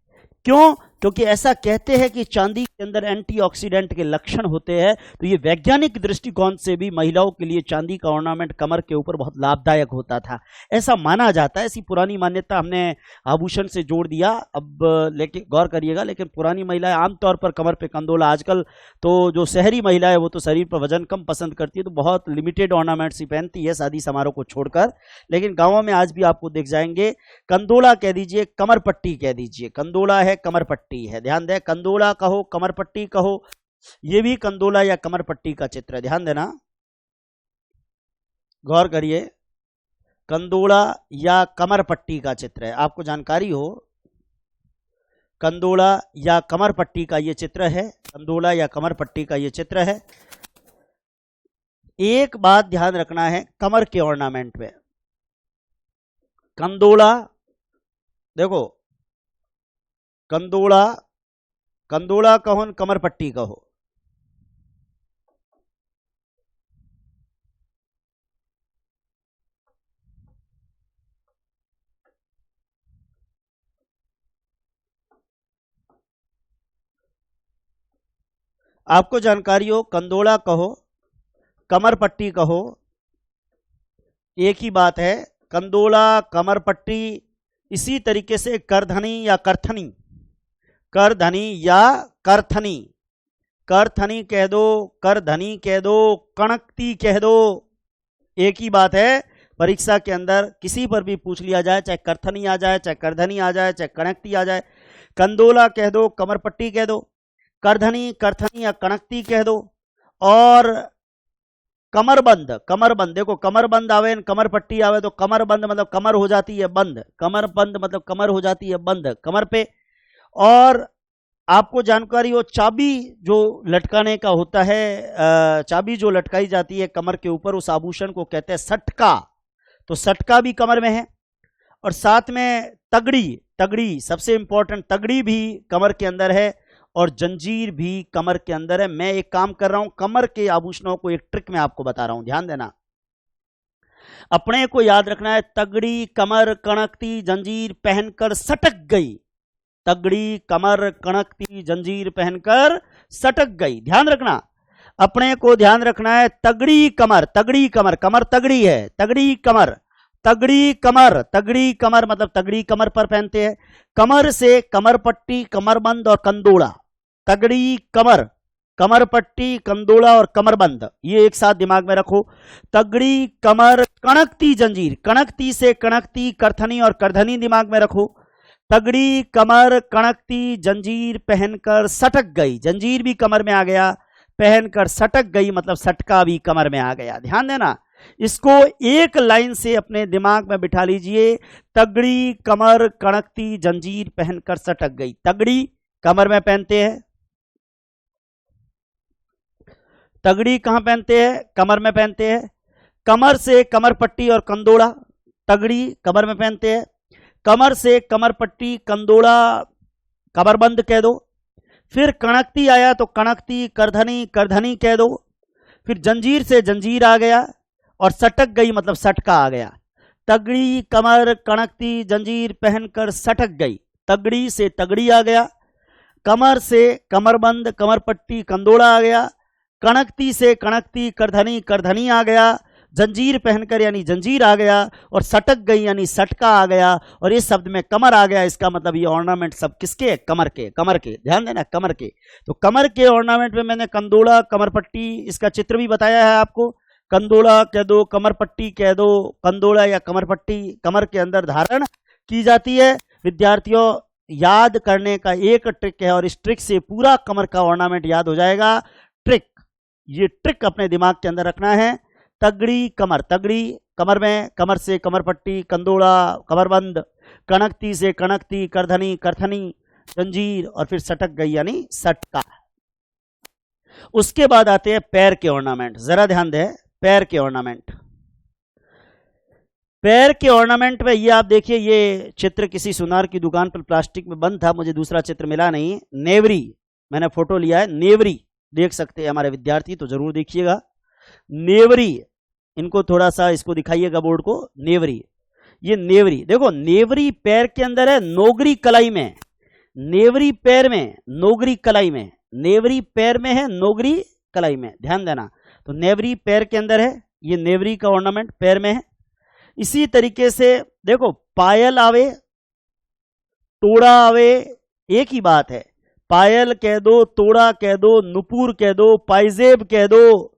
क्यों? क्योंकि ऐसा कहते हैं कि चांदी के अंदर एंटीऑक्सीडेंट के लक्षण होते हैं, तो ये वैज्ञानिक दृष्टिकोण से भी महिलाओं के लिए चांदी का ऑर्नामेंट कमर के ऊपर बहुत लाभदायक होता था, ऐसा माना जाता है। ऐसी पुरानी मान्यता हमने आभूषण से जोड़ दिया। अब लेकिन गौर करिएगा, लेकिन पुरानी महिलाएं आमतौर पर कमर पे कंदोला, आजकल तो जो शहरी महिला है वो तो शरीर पर वजन कम पसंद करती है, तो बहुत लिमिटेड ऑर्नामेंट्स ही पहनती है शादी समारोह को छोड़कर। लेकिन गाँवों में आज भी आपको दिख जाएंगे। कंदोला कह दीजिए, कमर पट्टी कह दीजिए, कंदोला है कमर पट्टी है, ध्यान दें, कंदोला कहो कमर पट्टी कहो, ये भी कंदोला या कमर पट्टी का चित्र है, ध्यान देना, गौर करिए, कंदोला या कमर पट्टी का चित्र है, आपको जानकारी हो, कंदोला या कमर पट्टी का ये चित्र है, कंदोला या कमर पट्टी का ये चित्र है। एक बात ध्यान रखना है कमर के ऑर्नामेंट में, कंदोला देखो, कंदोला, कंदोला कहो कमर पट्टी कहो, आपको जानकारी हो, कंदोला कहो कमर पट्टी कहो एक ही बात है। कंदोला कमर पट्टी, इसी तरीके से करधनी या करथनी, करधनी या करथनी, करथनी कह दो, करधनी कह दो, कणकती कह दो, एक ही बात है। परीक्षा के अंदर किसी पर भी पूछ लिया जाए, चाहे करथनी आ जाए, चाहे करधनी आ जाए, चाहे कणकती आ जाए, कंदोला कह दो, कमर पट्टी कह दो, करधनी, करथनी या कणकती कह दो। और कमरबंद, कमरबंद देखो, कमरबंद आवे, कमर पट्टी आवे तो कमरबंद मतलब कमर हो जाती है बंद, कमरबंद मतलब कमर हो जाती है बंद कमर पे। और आपको जानकारी हो, चाबी जो लटकाने का होता है, चाबी जो लटकाई जाती है कमर के ऊपर, उस आभूषण को कहते हैं सटका, तो सटका भी कमर में है। और साथ में तगड़ी, तगड़ी सबसे इंपॉर्टेंट, तगड़ी भी कमर के अंदर है, और जंजीर भी कमर के अंदर है। मैं एक काम कर रहा हूं, कमर के आभूषणों को एक ट्रिक में आपको बता रहा हूं, ध्यान देना, अपने को याद रखना है। तगड़ी कमर कणकती जंजीर पहनकर सटक गई, तगड़ी कमर कणकती जंजीर पहनकर सटक गई, ध्यान रखना, अपने को ध्यान रखना है। तगड़ी कमर, तगड़ी कमर, कमर तगड़ी है, तगड़ी कमर, तगड़ी कमर, तगड़ी कमर मतलब तगड़ी कमर पर पहनते हैं। कमर से कमर पट्टी, कमरबंद और कंदोला, तगड़ी कमर, कमर पट्टी, कंदोला और कमरबंद, ये एक साथ दिमाग में रखो। तगड़ी कमर कणकती जंजीर, कणकती से कणकती, करथनी और करधनी दिमाग में रखो। तगड़ी कमर कणकती जंजीर पहनकर सटक गई, जंजीर भी कमर में आ गया, पहनकर सटक गई मतलब सटका भी कमर में आ गया, ध्यान देना। इसको एक लाइन से अपने दिमाग में बिठा लीजिए, तगड़ी कमर कणकती जंजीर पहनकर सटक गई। तगड़ी कमर में पहनते हैं, तगड़ी कहां पहनते हैं? कमर में पहनते हैं। कमर से कमर पट्टी और कंदोला, तगड़ी कमर में पहनते हैं। कमर से कमर पट्टी, कंदोला कमरबंद कह दो। फिर कणकती आया तो कणकती, करधनी, करधनी कह दो। फिर जंजीर से जंजीर आ गया, और सटक गई मतलब सटका आ गया। तगड़ी कमर कणकती जंजीर पहनकर सटक गई, तगड़ी से तगड़ी आ गया। कमर से कमरबंद, कमर पट्टी, कंदोला आ गया। कणकती से कणकती, करधनी, करधनी आ गया। जंजीर पहनकर यानी जंजीर आ गया, और सटक गई यानी सटका आ गया, और इस शब्द में कमर आ गया। इसका मतलब ये ऑर्नामेंट सब किसके? कमर के। कमर के, ध्यान देना, कमर के। तो कमर के ऑर्नामेंट में मैंने कंदोड़ा, कमरपट्टी, इसका चित्र भी बताया है आपको। कंदोड़ा कह दो, कमरपट्टी कह दो, कंदोड़ा या कमरपट्टी कमर के अंदर धारण की जाती है। विद्यार्थियों, याद करने का एक ट्रिक है, और इस ट्रिक से पूरा कमर का ऑर्नामेंट याद हो जाएगा। ट्रिक, ये ट्रिक अपने दिमाग के अंदर रखना है। तगड़ी कमर, तगड़ी कमर में, कमर से कमरपट्टी, कंदोड़ा कमरबंद, कणकती से कणकती, करधनी करथनी, जंजीर, और फिर सटक गई यानी सटका। उसके बाद आते हैं पैर के ऑर्नामेंट। जरा ध्यान दें, पैर के ऑर्नामेंट। पैर के ऑर्नामेंट में ये आप देखिए, ये चित्र किसी सुनार की दुकान पर प्लास्टिक में बंद था, मुझे दूसरा चित्र मिला नहीं। नेवरी, मैंने फोटो लिया है, नेवरी देख सकते हैं हमारे विद्यार्थी, तो जरूर देखिएगा। नेवरी, इनको थोड़ा सा इसको दिखाइएगा बोर्ड को। नेवरी, ये नेवरी देखो, नेवरी पैर के अंदर है, नोगरी कलाई में। नेवरी पैर में, नोगरी कलाई में। नेवरी पैर में है, नोगरी कलाई में, ध्यान देना। तो नेवरी पैर के अंदर है, ये नेवरी का ऑर्नामेंट पैर में है। इसी तरीके से देखो, पायल आवे, तोड़ा आवे, एक ही बात है। पायल कह दो, तोड़ा कह दो, नुपुर कह दो, पाइजेब कह दो,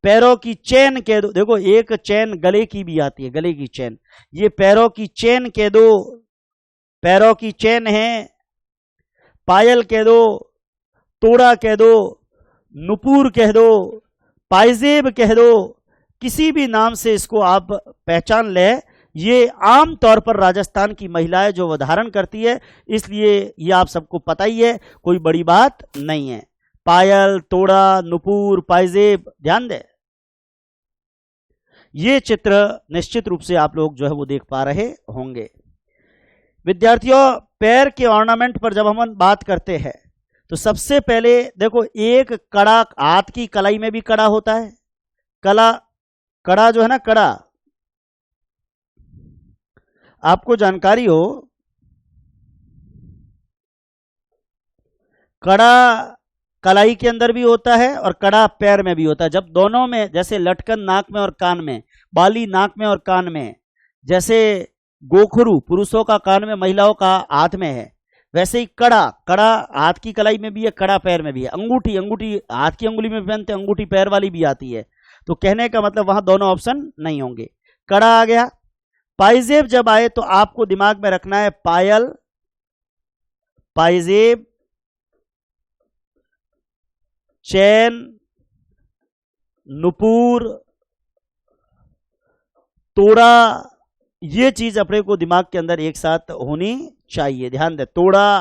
पैरों की चैन कह दो। देखो, एक चैन गले की भी आती है, गले की चैन, ये पैरों की चैन कह दो, पैरों की चैन है। पायल कह दो, तोड़ा कह दो, नुपुर कह दो, पाइजेब कह दो, किसी भी नाम से इसको आप पहचान ले। ये आम तौर पर राजस्थान की महिलाएं जो वो धारण करती है, इसलिए ये आप सबको पता ही है, कोई बड़ी बात नहीं है। पायल, तोड़ा, नुपुर, पाइजेब, ध्यान दे। ये चित्र निश्चित रूप से आप लोग जो है वो देख पा रहे होंगे। विद्यार्थियों, पैर के ऑर्नामेंट पर जब हम बात करते हैं तो सबसे पहले देखो, एक कड़ा, हाथ की कलाई में भी कड़ा होता है। कड़ा जो है ना, कड़ा, आपको जानकारी हो, कड़ा कलाई के अंदर भी होता है और कड़ा पैर में भी होता है। जब दोनों में, जैसे लटकन नाक में और कान में, बाली नाक में और कान में, जैसे गोखरू पुरुषों का कान में, महिलाओं का हाथ में है, वैसे ही कड़ा हाथ की कलाई में भी है, कड़ा पैर में भी है। अंगूठी हाथ की अंगुली में पहनते, अंगूठी पैर वाली भी आती है। तो कहने का मतलब वहां दोनों ऑप्शन नहीं होंगे। कड़ा आ गया। पाइजेब जब आए तो आपको दिमाग में रखना है, पायल, पाइजेब, चैन, नुपुर, तोड़ा, ये चीज अपने को दिमाग के अंदर एक साथ होनी चाहिए। ध्यान दे, तोड़ा,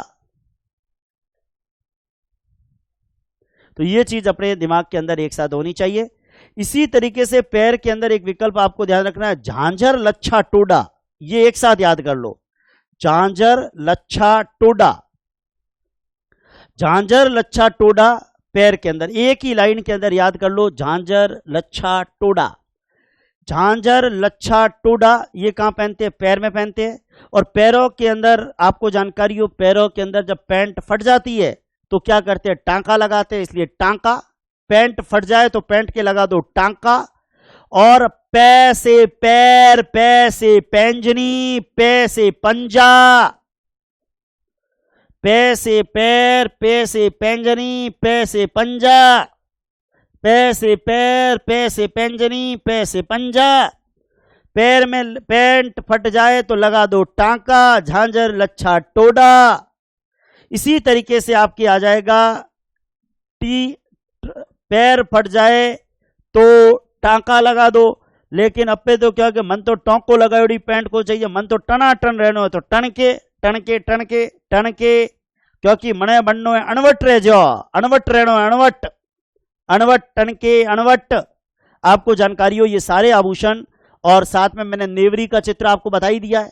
तो ये चीज अपने दिमाग के अंदर एक साथ होनी चाहिए। इसी तरीके से पैर के अंदर एक विकल्प आपको ध्यान रखना है, झांझर, लच्छा, टोडा, ये एक साथ याद कर लो। झांझर, लच्छा, टोडा, झांझर, लच्छा, टोडा पैर के अंदर, एक ही लाइन के अंदर याद कर लो, झांझर, लच्छा, टोडा। झांझर, लच्छा, टोडा, ये कहां पहनते हैं? पैर में पहनते हैं। और पैरों के अंदर आपको जानकारी हो, पैरों के अंदर जब पैंट फट जाती है तो क्या करते हैं? टांका लगाते हैं, इसलिए टांका। पैंट फट जाए तो पैंट के लगा दो टांका। और पै से पैर, पै से पैंजनी, पै से पंजा, पै से पैर, पै से पैंजनी, पै से पंजा, पै से पैर, पै से पैंजनी, पै से पंजा। पैर में पैंट फट जाए तो लगा दो टांका, झांझर, लच्छा, टोडा। इसी तरीके से आपके आ जाएगा, पैर फट जाए तो टांका लगा दो। लेकिन अब पे तो क्या कि मन तो टोंको लगाओड़ी पैंट को चाहिए, मन तो टना टन रहनो है, तो टणके टणके टणके टणके, क्योंकि मने बननो है अणवट रह जाओ, अणवट रहनो है, अणवट अणवट, टणके, अणवट। आपको जानकारी हो, ये सारे आभूषण, और साथ में मैंने नेवरी का चित्र आपको बता ही दिया है।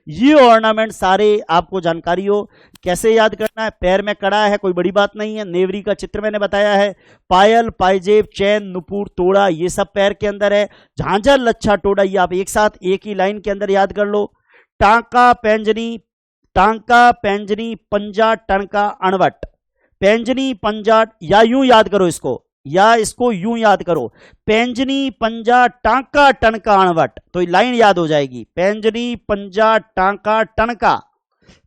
ये ऑर्नामेंट सारे आपको जानकारी हो। कैसे याद करना है? पैर में कड़ा है, कोई बड़ी बात नहीं है। नेवरी का चित्र मैंने बताया है। पायल, पाइजेब, चैन, नुपुर, तोड़ा, ये सब पैर के अंदर है। झांझर, लच्छा, टोडा, ये आप एक साथ एक ही लाइन के अंदर याद कर लो। टांका, पैंजनी, टांका, पैंजनी, पंजा, टणका, अणवट। पैंजनी, पंजा, या यूं याद करो इसको, या इसको यूं याद करो, पैंजनी पंजा टांका टनका अणवट, तो लाइन याद हो जाएगी, पैंजनी पंजा टांका टनका,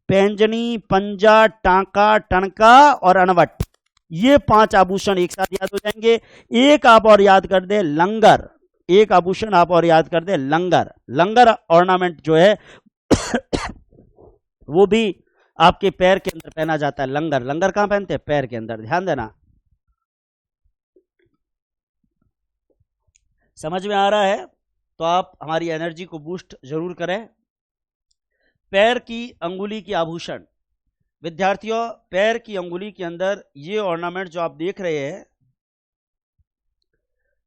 पैंजनी पंजा टांका टनका और अणवट, ये 5 आभूषण एक साथ याद हो जाएंगे। एक आप और याद कर दे, लंगर, एक आभूषण आप और याद कर दे, लंगर। लंगर ऑर्नामेंट जो है वो भी आपके पैर के अंदर पहना जाता है। लंगर, लंगर कहां पहनते हैं? पैर के अंदर, ध्यान देना। समझ में आ रहा है? तो आप हमारी एनर्जी को बूस्ट जरूर करें। पैर की अंगुली की आभूषण, विद्यार्थियों, पैर की अंगुली के अंदर ये ऑर्नामेंट जो आप देख रहे हैं,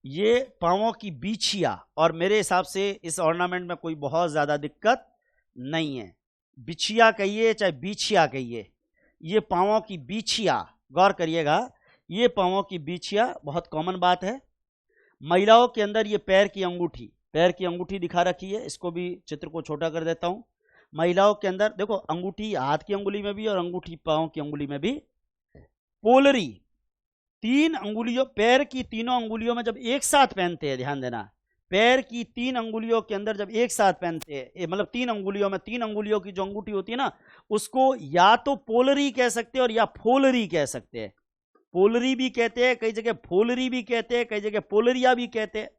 ये पांवों की बीछिया, और मेरे हिसाब से इस ऑर्नामेंट में कोई बहुत ज्यादा दिक्कत नहीं है। बिछिया कहिए चाहे बीछिया कहिए, ये पांवों की बीछिया, गौर करिएगा, ये पांवों की बीछिया बहुत कॉमन बात है। महिलाओं के अंदर ये पैर की अंगूठी, पैर की अंगूठी दिखा रखी है, इसको भी चित्र को छोटा कर देता हूं। महिलाओं के अंदर देखो, अंगूठी हाथ की अंगुली में भी और अंगूठी पांव की अंगुली में भी। पोलरी, 3 अंगुलियों, पैर की तीनों अंगुलियों में जब एक साथ पहनते हैं, ध्यान देना, पैर की 3 अंगुलियों के अंदर जब एक साथ पहनते हैं, मतलब 3 अंगुलियों में, 3 अंगुलियों की जो अंगूठी होती है ना, उसको या तो पोलरी कह सकते हैं और या फोलरी कह सकते हैं। पोलरी भी कहते हैं, कई जगह फोलरी भी कहते हैं, कई जगह पोलरिया भी कहते हैं।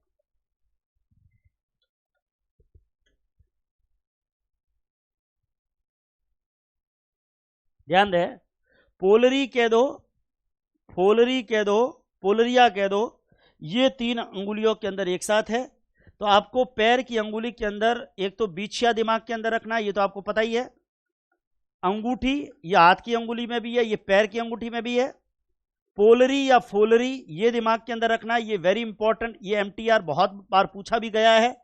ध्यान दे, पोलरी कह दो, फोलरी कह दो, पोलरिया कह दो, ये 3 अंगुलियों के अंदर एक साथ है। तो आपको पैर की अंगुली के अंदर एक तो बीछिया दिमाग के अंदर रखना है, ये तो आपको पता ही है। अंगूठी ये हाथ की अंगुली में भी है, ये पैर की अंगूठी में भी है। पोलरी या फोलरी ये दिमाग के अंदर रखना, ये वेरी इंपॉर्टेंट, ये एमटीआर बहुत बार पूछा भी गया है।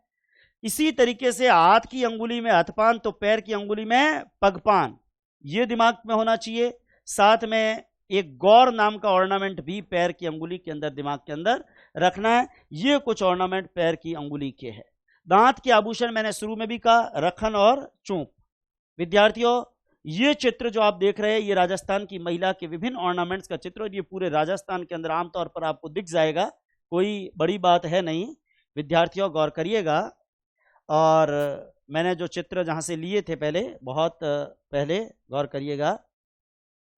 इसी तरीके से हाथ की अंगुली में हथपान, तो पैर की अंगुली में पगपान, ये दिमाग में होना चाहिए। साथ में एक गौर नाम का ऑर्नामेंट भी पैर की अंगुली के अंदर, दिमाग के अंदर रखना है। ये कुछ ऑर्नामेंट पैर की अंगुली के हैं। दांत के आभूषण मैंने शुरू में भी कहा, रखन और चूंक। विद्यार्थियों, ये चित्र जो आप देख रहे हैं, ये राजस्थान की महिला के विभिन्न ऑर्नामेंट्स का चित्र, और ये पूरे राजस्थान के अंदर आमतौर पर आपको दिख जाएगा, कोई बड़ी बात है नहीं। विद्यार्थियों गौर करिएगा, और मैंने जो चित्र जहां से लिए थे पहले, बहुत पहले, गौर करिएगा,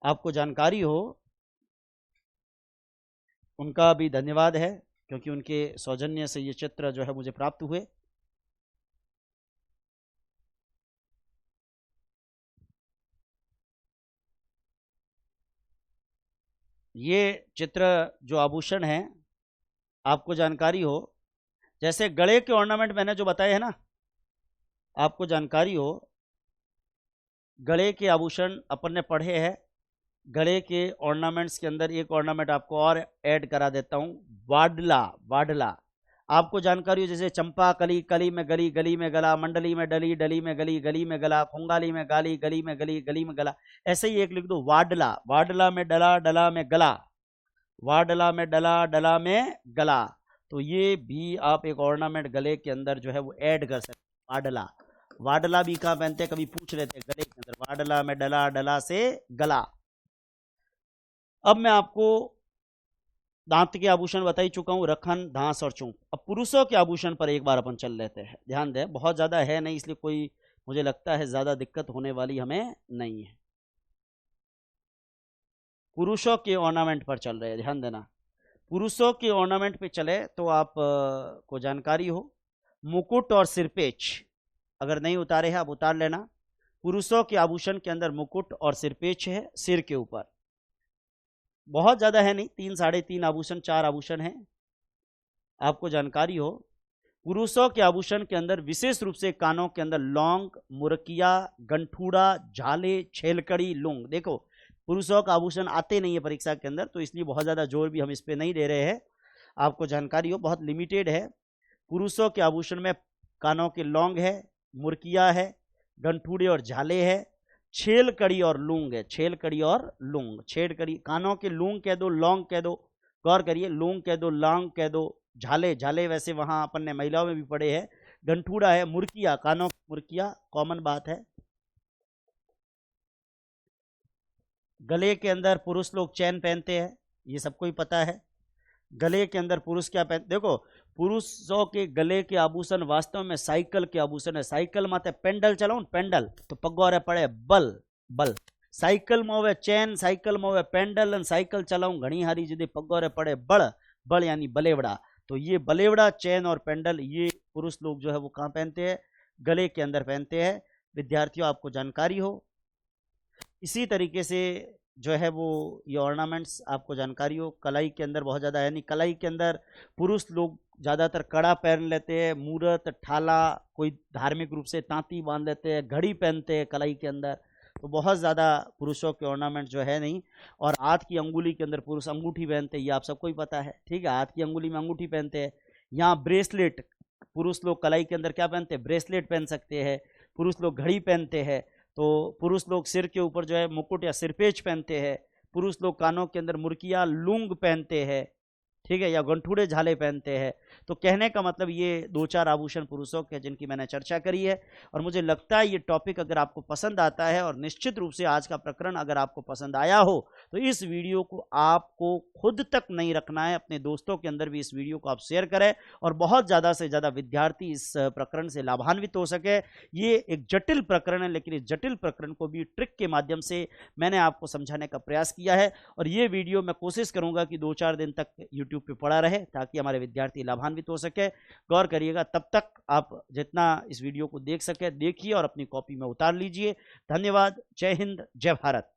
आपको जानकारी हो, उनका भी धन्यवाद है, क्योंकि उनके सौजन्य से ये चित्र जो है मुझे प्राप्त हुए। ये चित्र जो आभूषण है, आपको जानकारी हो, जैसे गले के ऑर्नामेंट मैंने जो बताए हैं ना, आपको जानकारी हो, गले के आभूषण अपन ने पढ़े हैं। गले के ऑर्नामेंट्स के अंदर एक ऑर्नामेंट आपको और ऐड करा देता हूं, वाडला। वाडला आपको जानकारी हो, जैसे चंपा कली, कली में गली, गली में गला, मंडली में डली, डली में गली, गली में गला, खुंगाली में गाली, गली में गली, गली में गला, ऐसे ही एक लिख दो, वाडला। वाडला में डला, डला में गला, वाडला में डला, डला में गला। तो ये भी आप एक ऑर्नामेंट गले के अंदर जो है वो ऐड कर सकते, वाडला। वाडला भी कहाँ पहनते हैं, कभी पूछ लेते हैं, गले के अंदर, वाडला में डला, डला से गला। अब मैं आपको दांत के आभूषण बता ही चुका हूं, रखन, धांस और चूंक। अब पुरुषों के आभूषण पर एक बार अपन चल लेते हैं। ध्यान दें, बहुत ज्यादा है नहीं, इसलिए कोई मुझे लगता है ज्यादा दिक्कत होने वाली हमें नहीं है। पुरुषों के ऑर्नामेंट पर चल रहे हैं, ध्यान देना। पुरुषों के ऑर्नामेंट पे चले तो आप को जानकारी हो, मुकुट और सिरपेच, अगर नहीं उतारे हैं आप उतार लेना। पुरुषों के आभूषण के अंदर मुकुट और सिरपेच है, सिर के ऊपर, बहुत ज्यादा है नहीं, 3 साढ़े 3 आभूषण, 4 आभूषण हैं। आपको जानकारी हो, पुरुषों के आभूषण के अंदर विशेष रूप से कानों के अंदर लौंग, मुरकिया, गंठूड़ा, झाले, छेलकड़ी, लूंग। देखो, पुरुषों का आभूषण आते नहीं है परीक्षा के अंदर, तो इसलिए बहुत ज्यादा जोर भी हम इस पे नहीं दे रहे हैं। आपको जानकारी हो, बहुत लिमिटेड है। पुरुषों के आभूषण में कानों के लौंग है, मुरकिया है, गंठूड़े और झाले है, छेल कड़ी और लूंग है, छेल कड़ी और लूंग। छेल कड़ी, कानों के लूंग कह दो, लौंग कह दो, गौर करिए, लूंग कह दो, लौंग कह दो, झाले, झाले वैसे वहां अपन ने महिलाओं में भी पढ़े हैं। गंठूड़ा है, मुरकिया, कानों की मुरकिया, कॉमन बात है। गले के अंदर पुरुष लोग चैन पहनते हैं, ये सबको ही पता है। गले के अंदर पुरुष क्या पहन, देखो पुरुषों के गले के आभूषण वास्तव में साइकिल के आभूषण है। साइकिल माते पेंडल चलाऊ पेंडल तो पगोरे पड़े बल बल, साइकिल में होवे चेन, साइकिल में होवे पेंडल, और साइकिल चलाऊ घनी हारी जदी पगोरे पड़े बल बल यानी बलेवड़ा। तो ये बलेवड़ा, चेन और पेंडल ये पुरुष लोग जो है वो कहाँ पहनते हैं, गले के अंदर पहनते हैं। विद्यार्थियों आपको जानकारी हो। इसी तरीके से जो है वो ये ऑर्नामेंट्स आपको जानकारी हो। कलाई के अंदर बहुत ज़्यादा, यानी कलाई के अंदर पुरुष लोग ज़्यादातर कड़ा पहन लेते हैं, मूरत, ठाला, कोई धार्मिक रूप से तांती बांध लेते हैं, घड़ी पहनते हैं कलाई के अंदर। तो बहुत ज़्यादा पुरुषों के ऑर्नामेंट जो है नहीं। और हाथ की अंगुली के अंदर पुरुष अंगूठी पहनते हैं, ये आप सबको ही पता है, ठीक है। हाथ की अंगुली में अंगूठी पहनते हैं। यहाँ ब्रेसलेट, पुरुष लोग कलाई के अंदर क्या पहनते हैं, ब्रेसलेट पहन सकते हैं। पुरुष लोग घड़ी पहनते हैं। तो पुरुष लोग सिर के ऊपर जो है मुकुट या सिरपेच पहनते हैं। पुरुष लोग कानों के अंदर मुर्किया लूंग पहनते हैं, ठीक है, या गंठूड़े झाले पहनते हैं। तो कहने का मतलब ये 2-4 आभूषण पुरुषों के जिनकी मैंने चर्चा करी है। और मुझे लगता है ये टॉपिक अगर आपको पसंद आता है, और निश्चित रूप से आज का प्रकरण अगर आपको पसंद आया हो, तो इस वीडियो को आपको खुद तक नहीं रखना है, अपने दोस्तों के अंदर भी इस वीडियो को आप शेयर करें, और बहुत ज़्यादा से ज़्यादा विद्यार्थी इस प्रकरण से लाभान्वित हो सके। ये एक जटिल प्रकरण है, लेकिन इस जटिल प्रकरण को भी ट्रिक के माध्यम से मैंने आपको समझाने का प्रयास किया है। और ये वीडियो मैं कोशिश करूंगा कि 2-4 दिन तक यूट्यूब पे पड़ा रहे, ताकि हमारे विद्यार्थी लाभान्वित हो सके। गौर करिएगा, तब तक आप जितना इस वीडियो को देख सके देखिए और अपनी कॉपी में उतार लीजिए। धन्यवाद। जय हिंद, जय भारत।